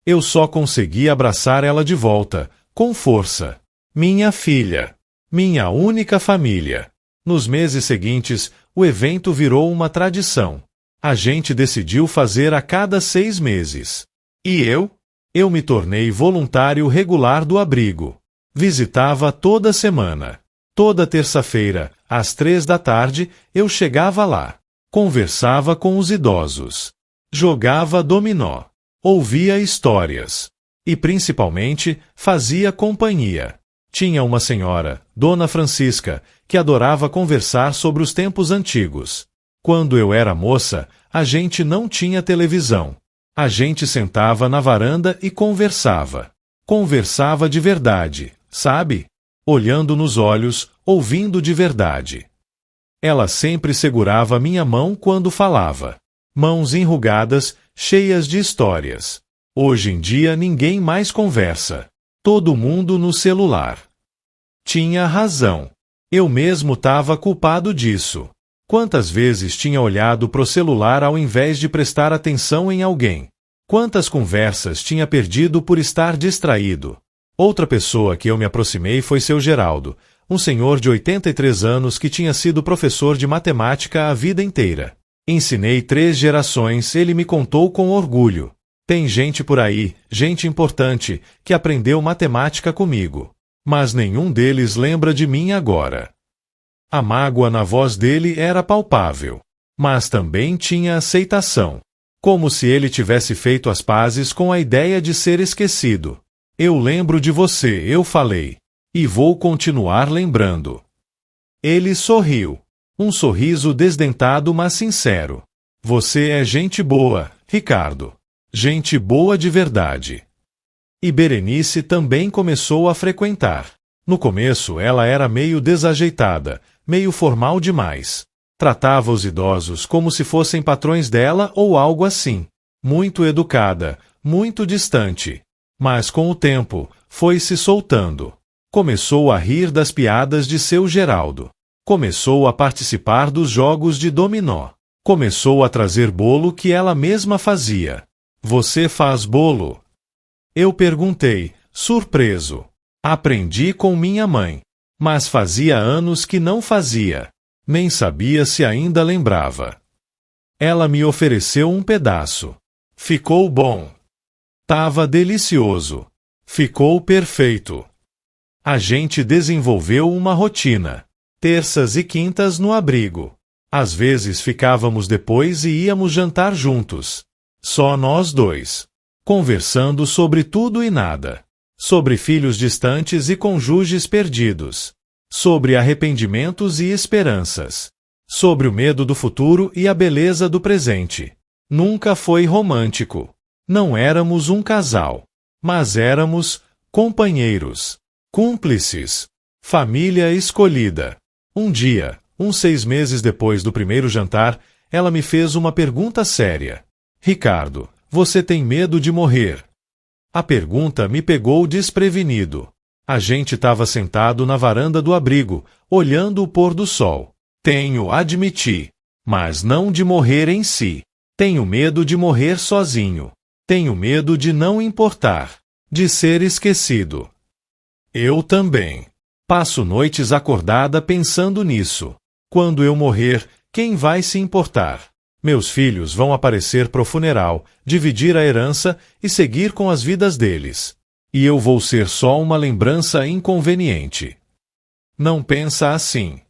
Eu só consegui abraçar ela de volta, com força. Minha filha. Minha única família. Nos meses seguintes, o evento virou uma tradição. A gente decidiu fazer a cada 6 meses. E eu? Eu me tornei voluntário regular do abrigo. Visitava toda semana. Toda terça-feira, às 3 da tarde, eu chegava lá. Conversava com os idosos. Jogava dominó. Ouvia histórias. E, principalmente, fazia companhia. Tinha uma senhora, Dona Francisca, que adorava conversar sobre os tempos antigos. Quando eu era moça, a gente não tinha televisão. A gente sentava na varanda e conversava. Conversava de verdade, sabe? Olhando nos olhos, ouvindo de verdade. Ela sempre segurava minha mão quando falava. Mãos enrugadas, cheias de histórias. Hoje em dia ninguém mais conversa. Todo mundo no celular. Tinha razão. Eu mesmo estava culpado disso. Quantas vezes tinha olhado pro celular ao invés de prestar atenção em alguém? Quantas conversas tinha perdido por estar distraído? Outra pessoa que eu me aproximei foi seu Geraldo, um senhor de 83 anos que tinha sido professor de matemática a vida inteira. Ensinei 3 gerações, ele me contou com orgulho. Tem gente por aí, gente importante, que aprendeu matemática comigo. Mas nenhum deles lembra de mim agora. A mágoa na voz dele era palpável. Mas também tinha aceitação. Como se ele tivesse feito as pazes com a ideia de ser esquecido. Eu lembro de você, eu falei. E vou continuar lembrando. Ele sorriu. Um sorriso desdentado, mas sincero. Você é gente boa, Ricardo. Gente boa de verdade. E Berenice também começou a frequentar. No começo, ela era meio desajeitada, meio formal demais. Tratava os idosos como se fossem patrões dela ou algo assim. Muito educada, muito distante. Mas com o tempo, foi se soltando. Começou a rir das piadas de seu Geraldo. Começou a participar dos jogos de dominó. Começou a trazer bolo que ela mesma fazia. Você faz bolo? Eu perguntei, surpreso. Aprendi com minha mãe. Mas fazia anos que não fazia. Nem sabia se ainda lembrava. Ela me ofereceu um pedaço. Ficou bom. Tava delicioso. Ficou perfeito. A gente desenvolveu uma rotina. Terças e quintas no abrigo. Às vezes ficávamos depois e íamos jantar juntos. Só nós dois. Conversando sobre tudo e nada. Sobre filhos distantes e cônjuges perdidos. Sobre arrependimentos e esperanças. Sobre o medo do futuro e a beleza do presente. Nunca foi romântico. Não éramos um casal. Mas éramos companheiros. Cúmplices. Família escolhida. Um dia, uns 6 meses depois do primeiro jantar, ela me fez uma pergunta séria. Ricardo, você tem medo de morrer? A pergunta me pegou desprevenido. A gente estava sentado na varanda do abrigo, olhando o pôr do sol. Tenho, admiti. Mas não de morrer em si. Tenho medo de morrer sozinho. Tenho medo de não importar. De ser esquecido. Eu também. Passo noites acordada pensando nisso. Quando eu morrer, quem vai se importar? Meus filhos vão aparecer pro funeral, dividir a herança e seguir com as vidas deles. E eu vou ser só uma lembrança inconveniente. Não pensa assim.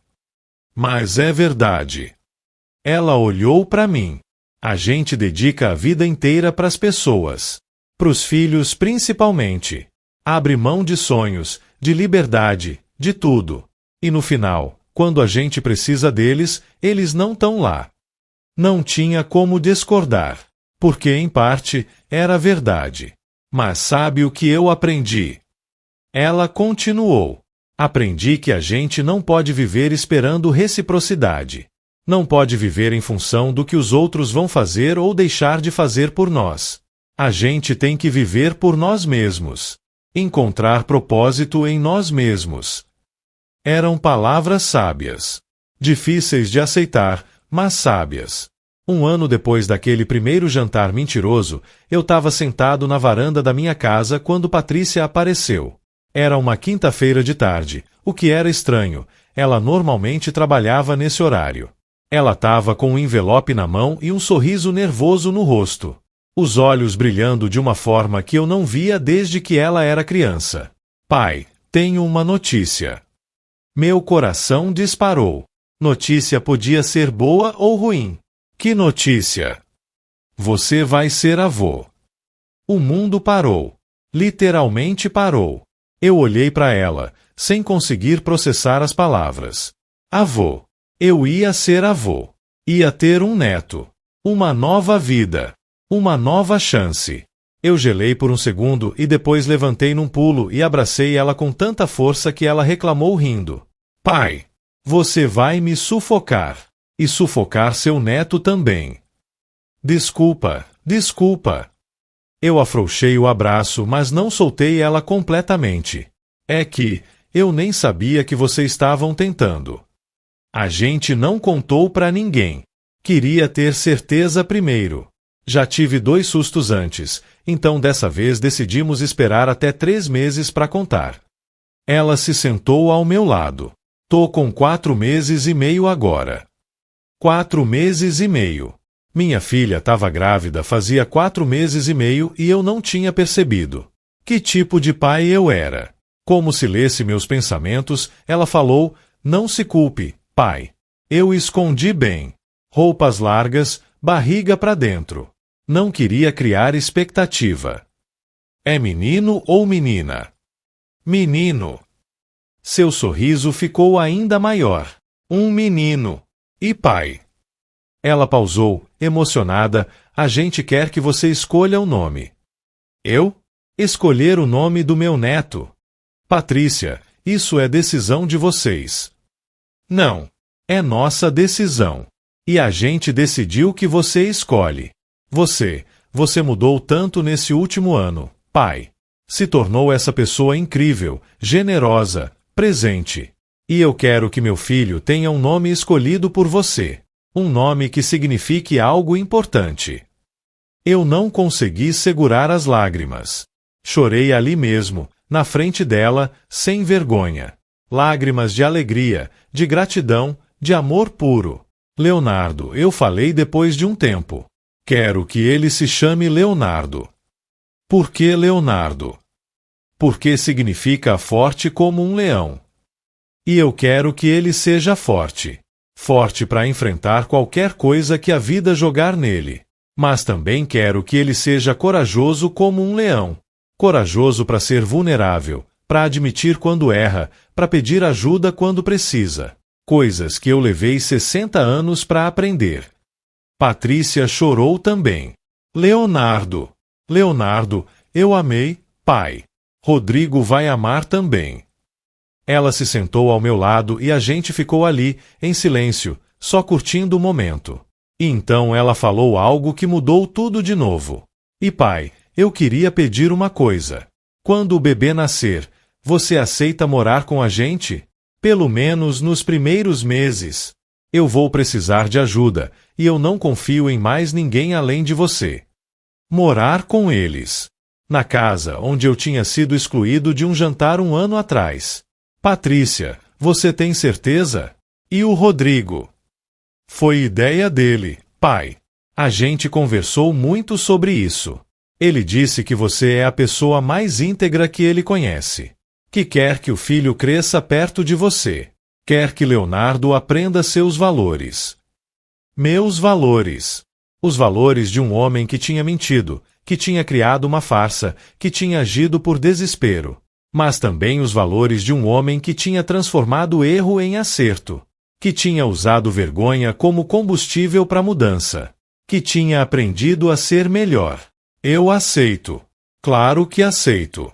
Mas é verdade. Ela olhou para mim. A gente dedica a vida inteira para as pessoas. Pros filhos principalmente. Abre mão de sonhos, de liberdade, de tudo. E no final, quando a gente precisa deles, eles não estão lá. Não tinha como discordar, porque, em parte, era verdade. Mas sabe o que eu aprendi? Ela continuou. Aprendi que a gente não pode viver esperando reciprocidade. Não pode viver em função do que os outros vão fazer ou deixar de fazer por nós. A gente tem que viver por nós mesmos. Encontrar propósito em nós mesmos. Eram palavras sábias. Difíceis de aceitar, mas sábias. Um ano depois daquele primeiro jantar mentiroso, eu estava sentado na varanda da minha casa quando Patrícia apareceu. Era uma quinta-feira de tarde, o que era estranho. Ela normalmente trabalhava nesse horário. Ela estava com um envelope na mão e um sorriso nervoso no rosto. Os olhos brilhando de uma forma que eu não via desde que ela era criança. Pai, tenho uma notícia. Meu coração disparou. Notícia podia ser boa ou ruim. Que notícia? Você vai ser avô. O mundo parou. Literalmente parou. Eu olhei para ela, sem conseguir processar as palavras. Avô. Eu ia ser avô. Ia ter um neto. Uma nova vida. Uma nova chance. Eu gelei por um segundo e depois levantei num pulo e abracei ela com tanta força que ela reclamou rindo. Pai, você vai me sufocar. E sufocar seu neto também. Desculpa, desculpa. Eu afrouxei o abraço, mas não soltei ela completamente. É que eu nem sabia que vocês estavam tentando. A gente não contou pra ninguém. Queria ter certeza primeiro. Já tive 2 sustos antes, então dessa vez decidimos esperar até 3 meses para contar. Ela se sentou ao meu lado. Tô com 4 meses e meio agora. 4 meses e meio. Minha filha estava grávida fazia 4 meses e meio e eu não tinha percebido. Que tipo de pai eu era? Como se lesse meus pensamentos, ela falou, não se culpe, pai. Eu escondi bem. Roupas largas, barriga para dentro. Não queria criar expectativa. É menino ou menina? Menino. Seu sorriso ficou ainda maior. Um menino. E pai? Ela pausou, emocionada. A gente quer que você escolha o nome. Eu? Escolher o nome do meu neto. Patrícia, isso é decisão de vocês. Não. É nossa decisão. E a gente decidiu que você escolhe. Você mudou tanto nesse último ano, pai. Se tornou essa pessoa incrível, generosa, presente. E eu quero que meu filho tenha um nome escolhido por você. Um nome que signifique algo importante. Eu não consegui segurar as lágrimas. Chorei ali mesmo, na frente dela, sem vergonha. Lágrimas de alegria, de gratidão, de amor puro. Leonardo, eu falei depois de um tempo. Quero que ele se chame Leonardo. Por que Leonardo? Porque significa forte como um leão. E eu quero que ele seja forte. Forte para enfrentar qualquer coisa que a vida jogar nele. Mas também quero que ele seja corajoso como um leão. Corajoso para ser vulnerável, para admitir quando erra, para pedir ajuda quando precisa. Coisas que eu levei 60 anos para aprender. Patrícia chorou também. Leonardo. Leonardo, eu amei, pai. Rodrigo vai amar também. Ela se sentou ao meu lado e a gente ficou ali, em silêncio, só curtindo o momento. E então ela falou algo que mudou tudo de novo. E pai, eu queria pedir uma coisa. Quando o bebê nascer, você aceita morar com a gente? Pelo menos nos primeiros meses. Eu vou precisar de ajuda, e eu não confio em mais ninguém além de você. Morar com eles. Na casa onde eu tinha sido excluído de um jantar 1 ano atrás. Patrícia, você tem certeza? E o Rodrigo? Foi ideia dele, pai. A gente conversou muito sobre isso. Ele disse que você é a pessoa mais íntegra que ele conhece. Que quer que o filho cresça perto de você. Quer que Leonardo aprenda seus valores. Meus valores. Os valores de um homem que tinha mentido, que tinha criado uma farsa, que tinha agido por desespero. Mas também os valores de um homem que tinha transformado erro em acerto. Que tinha usado vergonha como combustível para a mudança. Que tinha aprendido a ser melhor. Eu aceito. Claro que aceito.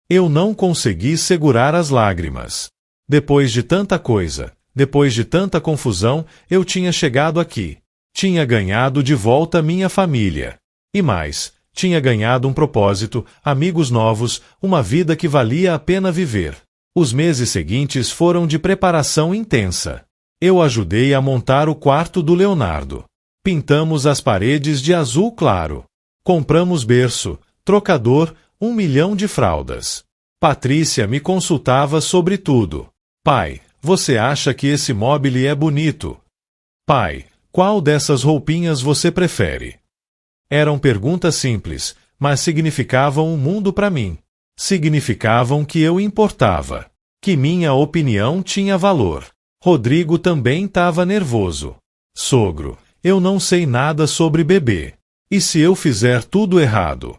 Eu não consegui segurar as lágrimas. Depois de tanta coisa, depois de tanta confusão, eu tinha chegado aqui. Tinha ganhado de volta minha família. E mais, tinha ganhado um propósito, amigos novos, uma vida que valia a pena viver. Os meses seguintes foram de preparação intensa. Eu ajudei a montar o quarto do Leonardo. Pintamos as paredes de azul claro. Compramos berço, trocador, 1 milhão de fraldas. Patrícia me consultava sobre tudo. Pai, você acha que esse mobile é bonito? Pai, qual dessas roupinhas você prefere? Eram perguntas simples, mas significavam um mundo para mim. Significavam que eu importava. Que minha opinião tinha valor. Rodrigo também estava nervoso. Sogro, eu não sei nada sobre bebê. E se eu fizer tudo errado?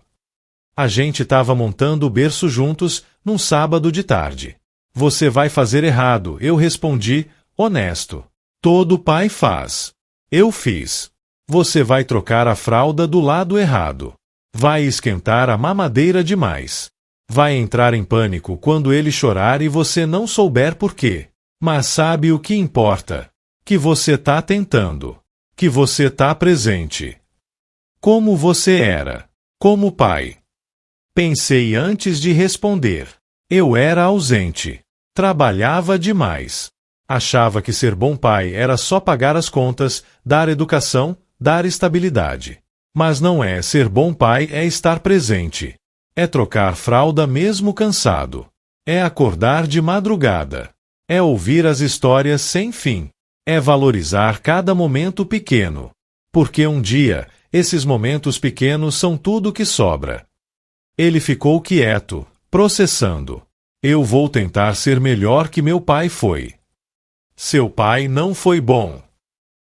A gente estava montando o berço juntos, num sábado de tarde. Você vai fazer errado, eu respondi, honesto. Todo pai faz. Eu fiz. Você vai trocar a fralda do lado errado. Vai esquentar a mamadeira demais. Vai entrar em pânico quando ele chorar e você não souber por quê. Mas sabe o que importa? Que você tá tentando. Que você tá presente. Como você era? Como pai? Pensei antes de responder. Eu era ausente. Trabalhava demais. Achava que ser bom pai era só pagar as contas, dar educação, dar estabilidade. Mas não é ser bom pai, é estar presente. É trocar fralda mesmo cansado. É acordar de madrugada. É ouvir as histórias sem fim. É valorizar cada momento pequeno. Porque um dia, esses momentos pequenos são tudo que sobra. Ele ficou quieto, processando. Eu vou tentar ser melhor que meu pai foi. Seu pai não foi bom.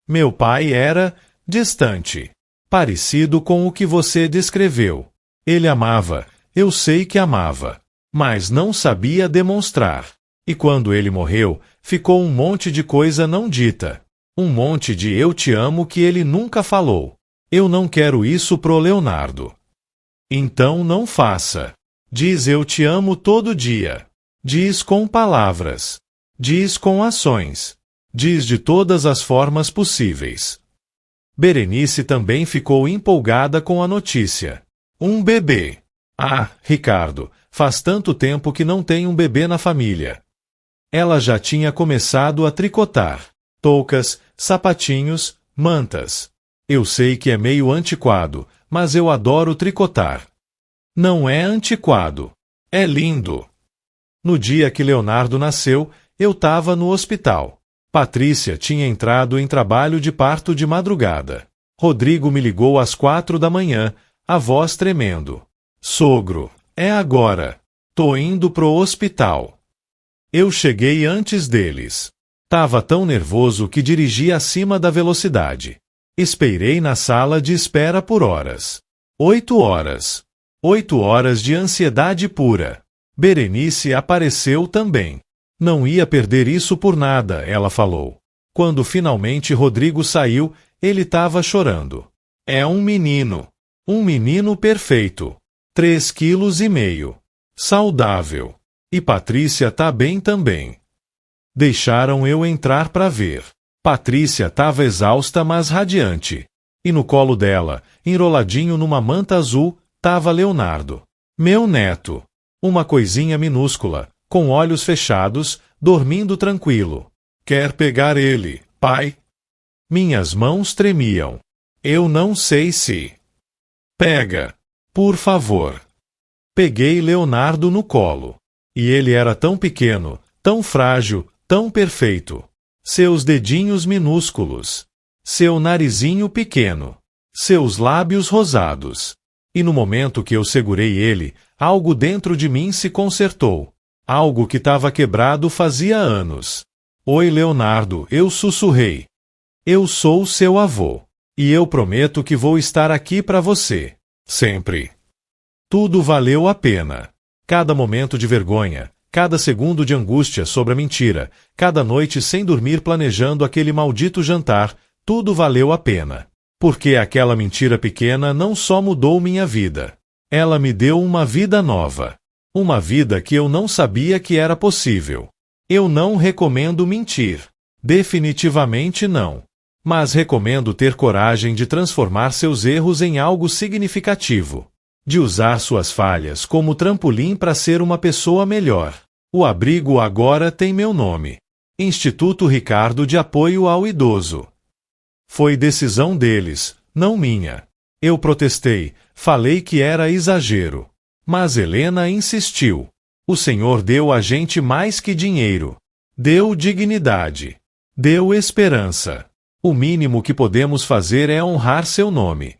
Meu pai era distante. Parecido com o que você descreveu. Ele amava, eu sei que amava. Mas não sabia demonstrar. E quando ele morreu, ficou um monte de coisa não dita. Um monte de eu te amo que ele nunca falou. Eu não quero isso pro Leonardo. Então não faça. Diz eu te amo todo dia. Diz com palavras. Diz com ações. Diz de todas as formas possíveis. Berenice também ficou empolgada com a notícia. Um bebê. Ah, Ricardo, faz tanto tempo que não tem um bebê na família. Ela já tinha começado a tricotar. Toucas, sapatinhos, mantas. Eu sei que é meio antiquado, mas eu adoro tricotar. Não é antiquado. É lindo. No dia que Leonardo nasceu, eu estava no hospital. Patrícia tinha entrado em trabalho de parto de madrugada. Rodrigo me ligou às 4 da manhã, a voz tremendo. Sogro, é agora. Tô indo pro hospital. Eu cheguei antes deles. Tava tão nervoso que dirigi acima da velocidade. Esperei na sala de espera por horas. 8 horas. 8 horas de ansiedade pura. Berenice apareceu também. Não ia perder isso por nada, ela falou. Quando finalmente Rodrigo saiu, ele estava chorando. É um menino. Um menino perfeito. 3,5 quilos. Saudável. E Patrícia tá bem também. Deixaram eu entrar para ver. Patrícia estava exausta, mas radiante. E no colo dela, enroladinho numa manta azul, tava Leonardo. Meu neto. Uma coisinha minúscula, com olhos fechados, dormindo tranquilo. Quer pegar ele, pai? Minhas mãos tremiam. Eu não sei se. Pega, por favor. Peguei Leonardo no colo. E ele era tão pequeno, tão frágil, tão perfeito. Seus dedinhos minúsculos. Seu narizinho pequeno. Seus lábios rosados. E no momento que eu segurei ele, algo dentro de mim se consertou. Algo que estava quebrado fazia anos. Oi, Leonardo, eu sussurrei. Eu sou seu avô. E eu prometo que vou estar aqui para você. Sempre. Tudo valeu a pena. Cada momento de vergonha, cada segundo de angústia sobre a mentira, cada noite sem dormir planejando aquele maldito jantar, tudo valeu a pena. Porque aquela mentira pequena não só mudou minha vida. Ela me deu uma vida nova. Uma vida que eu não sabia que era possível. Eu não recomendo mentir. Definitivamente não. Mas recomendo ter coragem de transformar seus erros em algo significativo. De usar suas falhas como trampolim para ser uma pessoa melhor. O abrigo agora tem meu nome. Instituto Ricardo de Apoio ao Idoso. Foi decisão deles, não minha. Eu protestei, falei que era exagero. Mas Helena insistiu. O Senhor deu a gente mais que dinheiro. Deu dignidade. Deu esperança. O mínimo que podemos fazer é honrar seu nome.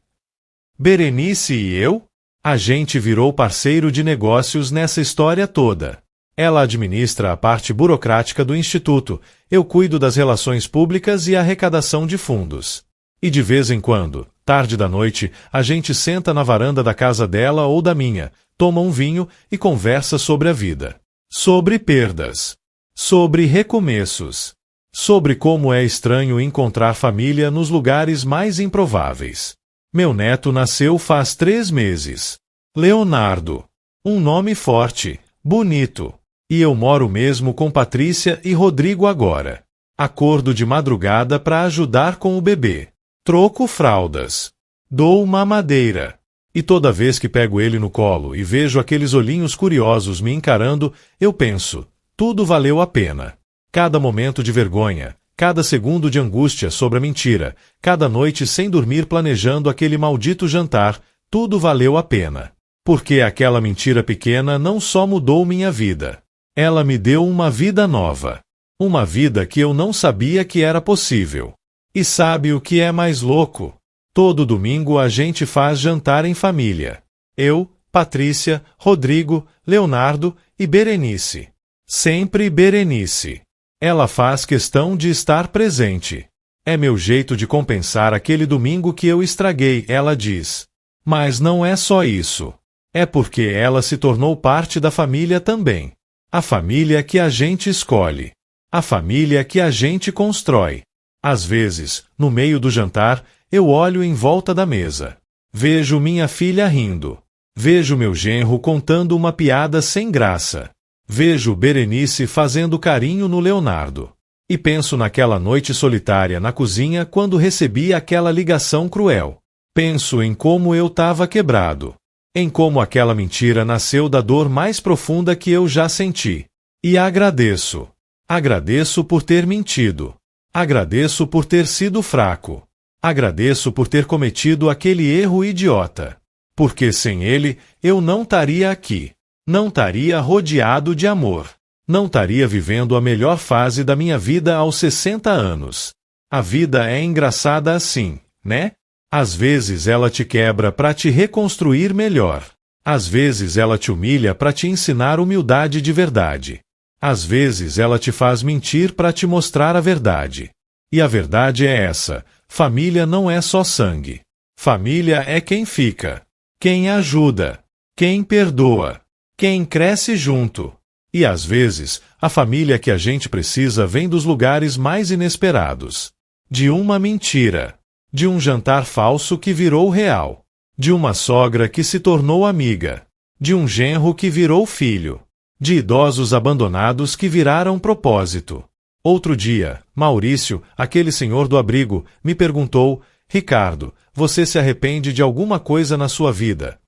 Berenice e eu? A gente virou parceiro de negócios nessa história toda. Ela administra a parte burocrática do Instituto, eu cuido das relações públicas e arrecadação de fundos. E de vez em quando, tarde da noite, a gente senta na varanda da casa dela ou da minha, toma um vinho e conversa sobre a vida. Sobre perdas. Sobre recomeços. Sobre como é estranho encontrar família nos lugares mais improváveis. Meu neto nasceu faz 3 meses. Leonardo. Um nome forte, bonito. E eu moro mesmo com Patrícia e Rodrigo agora. Acordo de madrugada para ajudar com o bebê. Troco fraldas. Dou mamadeira. E toda vez que pego ele no colo e vejo aqueles olhinhos curiosos me encarando, eu penso, tudo valeu a pena. Cada momento de vergonha, cada segundo de angústia sobre a mentira, cada noite sem dormir planejando aquele maldito jantar, tudo valeu a pena. Porque aquela mentira pequena não só mudou minha vida. Ela me deu uma vida nova. Uma vida que eu não sabia que era possível. E sabe o que é mais louco? Todo domingo a gente faz jantar em família. Eu, Patrícia, Rodrigo, Leonardo e Berenice. Sempre Berenice. Ela faz questão de estar presente. É meu jeito de compensar aquele domingo que eu estraguei, ela diz. Mas não é só isso. É porque ela se tornou parte da família também. A família que a gente escolhe. A família que a gente constrói. Às vezes, no meio do jantar, eu olho em volta da mesa. Vejo minha filha rindo. Vejo meu genro contando uma piada sem graça. Vejo Berenice fazendo carinho no Leonardo. E penso naquela noite solitária na cozinha quando recebi aquela ligação cruel. Penso em como eu estava quebrado. Em como aquela mentira nasceu da dor mais profunda que eu já senti. E agradeço. Agradeço por ter mentido. Agradeço por ter sido fraco. Agradeço por ter cometido aquele erro idiota. Porque sem ele, eu não estaria aqui. Não estaria rodeado de amor. Não estaria vivendo a melhor fase da minha vida aos 60 anos. A vida é engraçada assim, né? Às vezes ela te quebra para te reconstruir melhor. Às vezes ela te humilha para te ensinar humildade de verdade. Às vezes ela te faz mentir para te mostrar a verdade. E a verdade é essa: família não é só sangue. Família é quem fica, quem ajuda, quem perdoa, quem cresce junto. E às vezes, a família que a gente precisa vem dos lugares mais inesperados. De uma mentira. De um jantar falso que virou real. De uma sogra que se tornou amiga. De um genro que virou filho. De idosos abandonados que viraram propósito. Outro dia, Maurício, aquele senhor do abrigo, me perguntou: Ricardo, você se arrepende de alguma coisa na sua vida?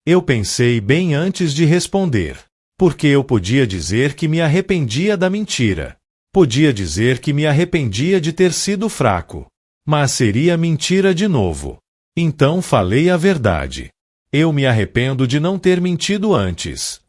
Eu pensei bem antes de responder. Porque eu podia dizer que me arrependia da mentira. Podia dizer que me arrependia de ter sido fraco. Mas seria mentira de novo. Então falei a verdade. Eu me arrependo de não ter mentido antes.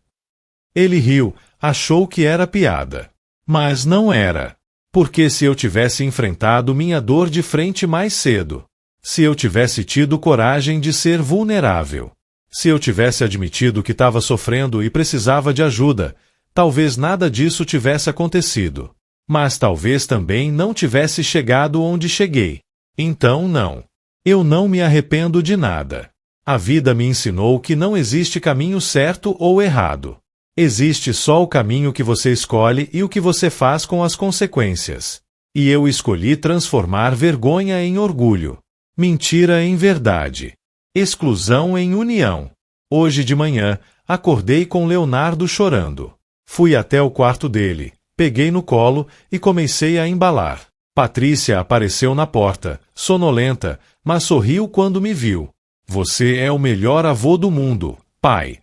Ele riu, achou que era piada. Mas não era. Porque se eu tivesse enfrentado minha dor de frente mais cedo, se eu tivesse tido coragem de ser vulnerável, se eu tivesse admitido que estava sofrendo e precisava de ajuda, talvez nada disso tivesse acontecido. Mas talvez também não tivesse chegado onde cheguei. Então não. Eu não me arrependo de nada. A vida me ensinou que não existe caminho certo ou errado. Existe só o caminho que você escolhe e o que você faz com as consequências. E eu escolhi transformar vergonha em orgulho, mentira em verdade, exclusão em união. Hoje de manhã, acordei com Leonardo chorando. Fui até o quarto dele, peguei no colo e comecei a embalar. Patrícia apareceu na porta, sonolenta, mas sorriu quando me viu. Você é o melhor avô do mundo, pai.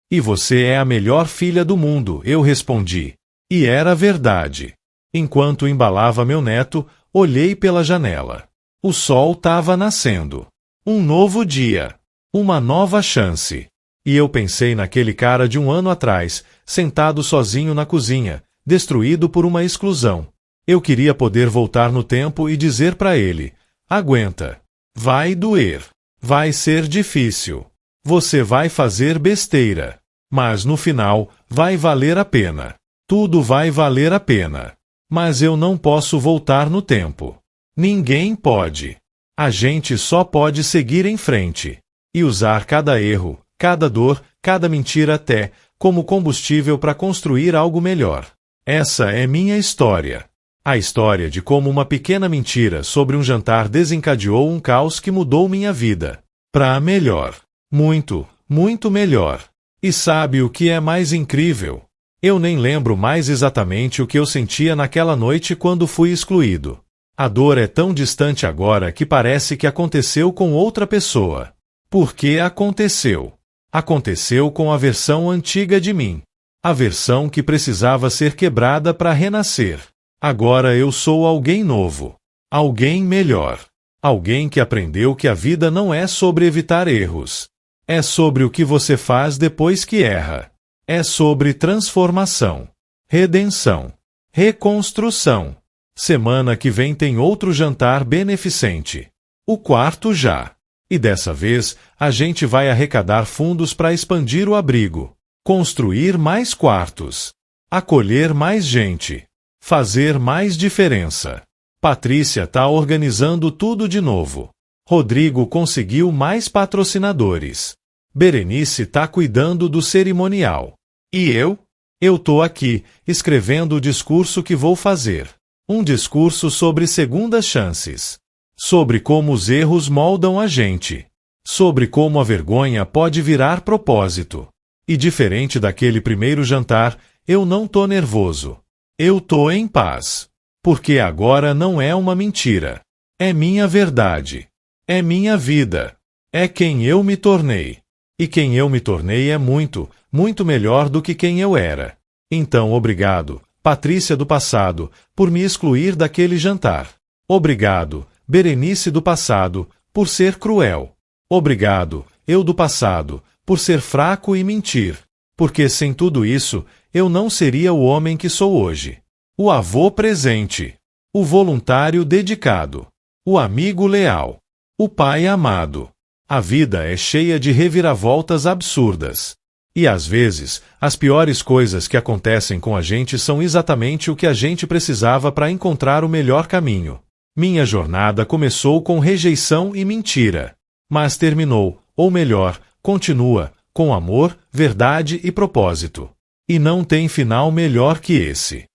E você é a melhor filha do mundo, eu respondi. E era verdade. Enquanto embalava meu neto, olhei pela janela. O sol estava nascendo. Um novo dia. Uma nova chance. E eu pensei naquele cara de um ano atrás, sentado sozinho na cozinha, destruído por uma exclusão. Eu queria poder voltar no tempo e dizer para ele: aguenta. Vai doer. Vai ser difícil. Você vai fazer besteira. Mas no final, vai valer a pena. Tudo vai valer a pena. Mas eu não posso voltar no tempo. Ninguém pode. A gente só pode seguir em frente. E usar cada erro, cada dor, cada mentira até, como combustível para construir algo melhor. Essa é minha história. A história de como uma pequena mentira sobre um jantar desencadeou um caos que mudou minha vida. Para melhor. Muito, muito melhor. E sabe o que é mais incrível? Eu nem lembro mais exatamente o que eu sentia naquela noite quando fui excluído. A dor é tão distante agora que parece que aconteceu com outra pessoa. Porque aconteceu. Aconteceu com a versão antiga de mim. A versão que precisava ser quebrada para renascer. Agora eu sou alguém novo. Alguém melhor. Alguém que aprendeu que a vida não é sobre evitar erros. É sobre o que você faz depois que erra. É sobre transformação, redenção, reconstrução. Semana que vem tem outro jantar beneficente. O quarto já. E dessa vez, a gente vai arrecadar fundos para expandir o abrigo, construir mais quartos, acolher mais gente, fazer mais diferença. Patrícia tá organizando tudo de novo. Rodrigo conseguiu mais patrocinadores. Berenice tá cuidando do cerimonial. E eu? Eu tô aqui, escrevendo o discurso que vou fazer. Um discurso sobre segundas chances. Sobre como os erros moldam a gente. Sobre como a vergonha pode virar propósito. E diferente daquele primeiro jantar, eu não tô nervoso. Eu tô em paz. Porque agora não é uma mentira. É minha verdade. É minha vida. É quem eu me tornei. E quem eu me tornei é muito, muito melhor do que quem eu era. Então, obrigado, Patrícia do passado, por me excluir daquele jantar. Obrigado, Berenice do passado, por ser cruel. Obrigado, eu do passado, por ser fraco e mentir. Porque sem tudo isso, eu não seria o homem que sou hoje. O avô presente. O voluntário dedicado. O amigo leal. O pai amado. A vida é cheia de reviravoltas absurdas. E às vezes, as piores coisas que acontecem com a gente são exatamente o que a gente precisava para encontrar o melhor caminho. Minha jornada começou com rejeição e mentira. Mas terminou, ou melhor, continua, com amor, verdade e propósito. E não tem final melhor que esse.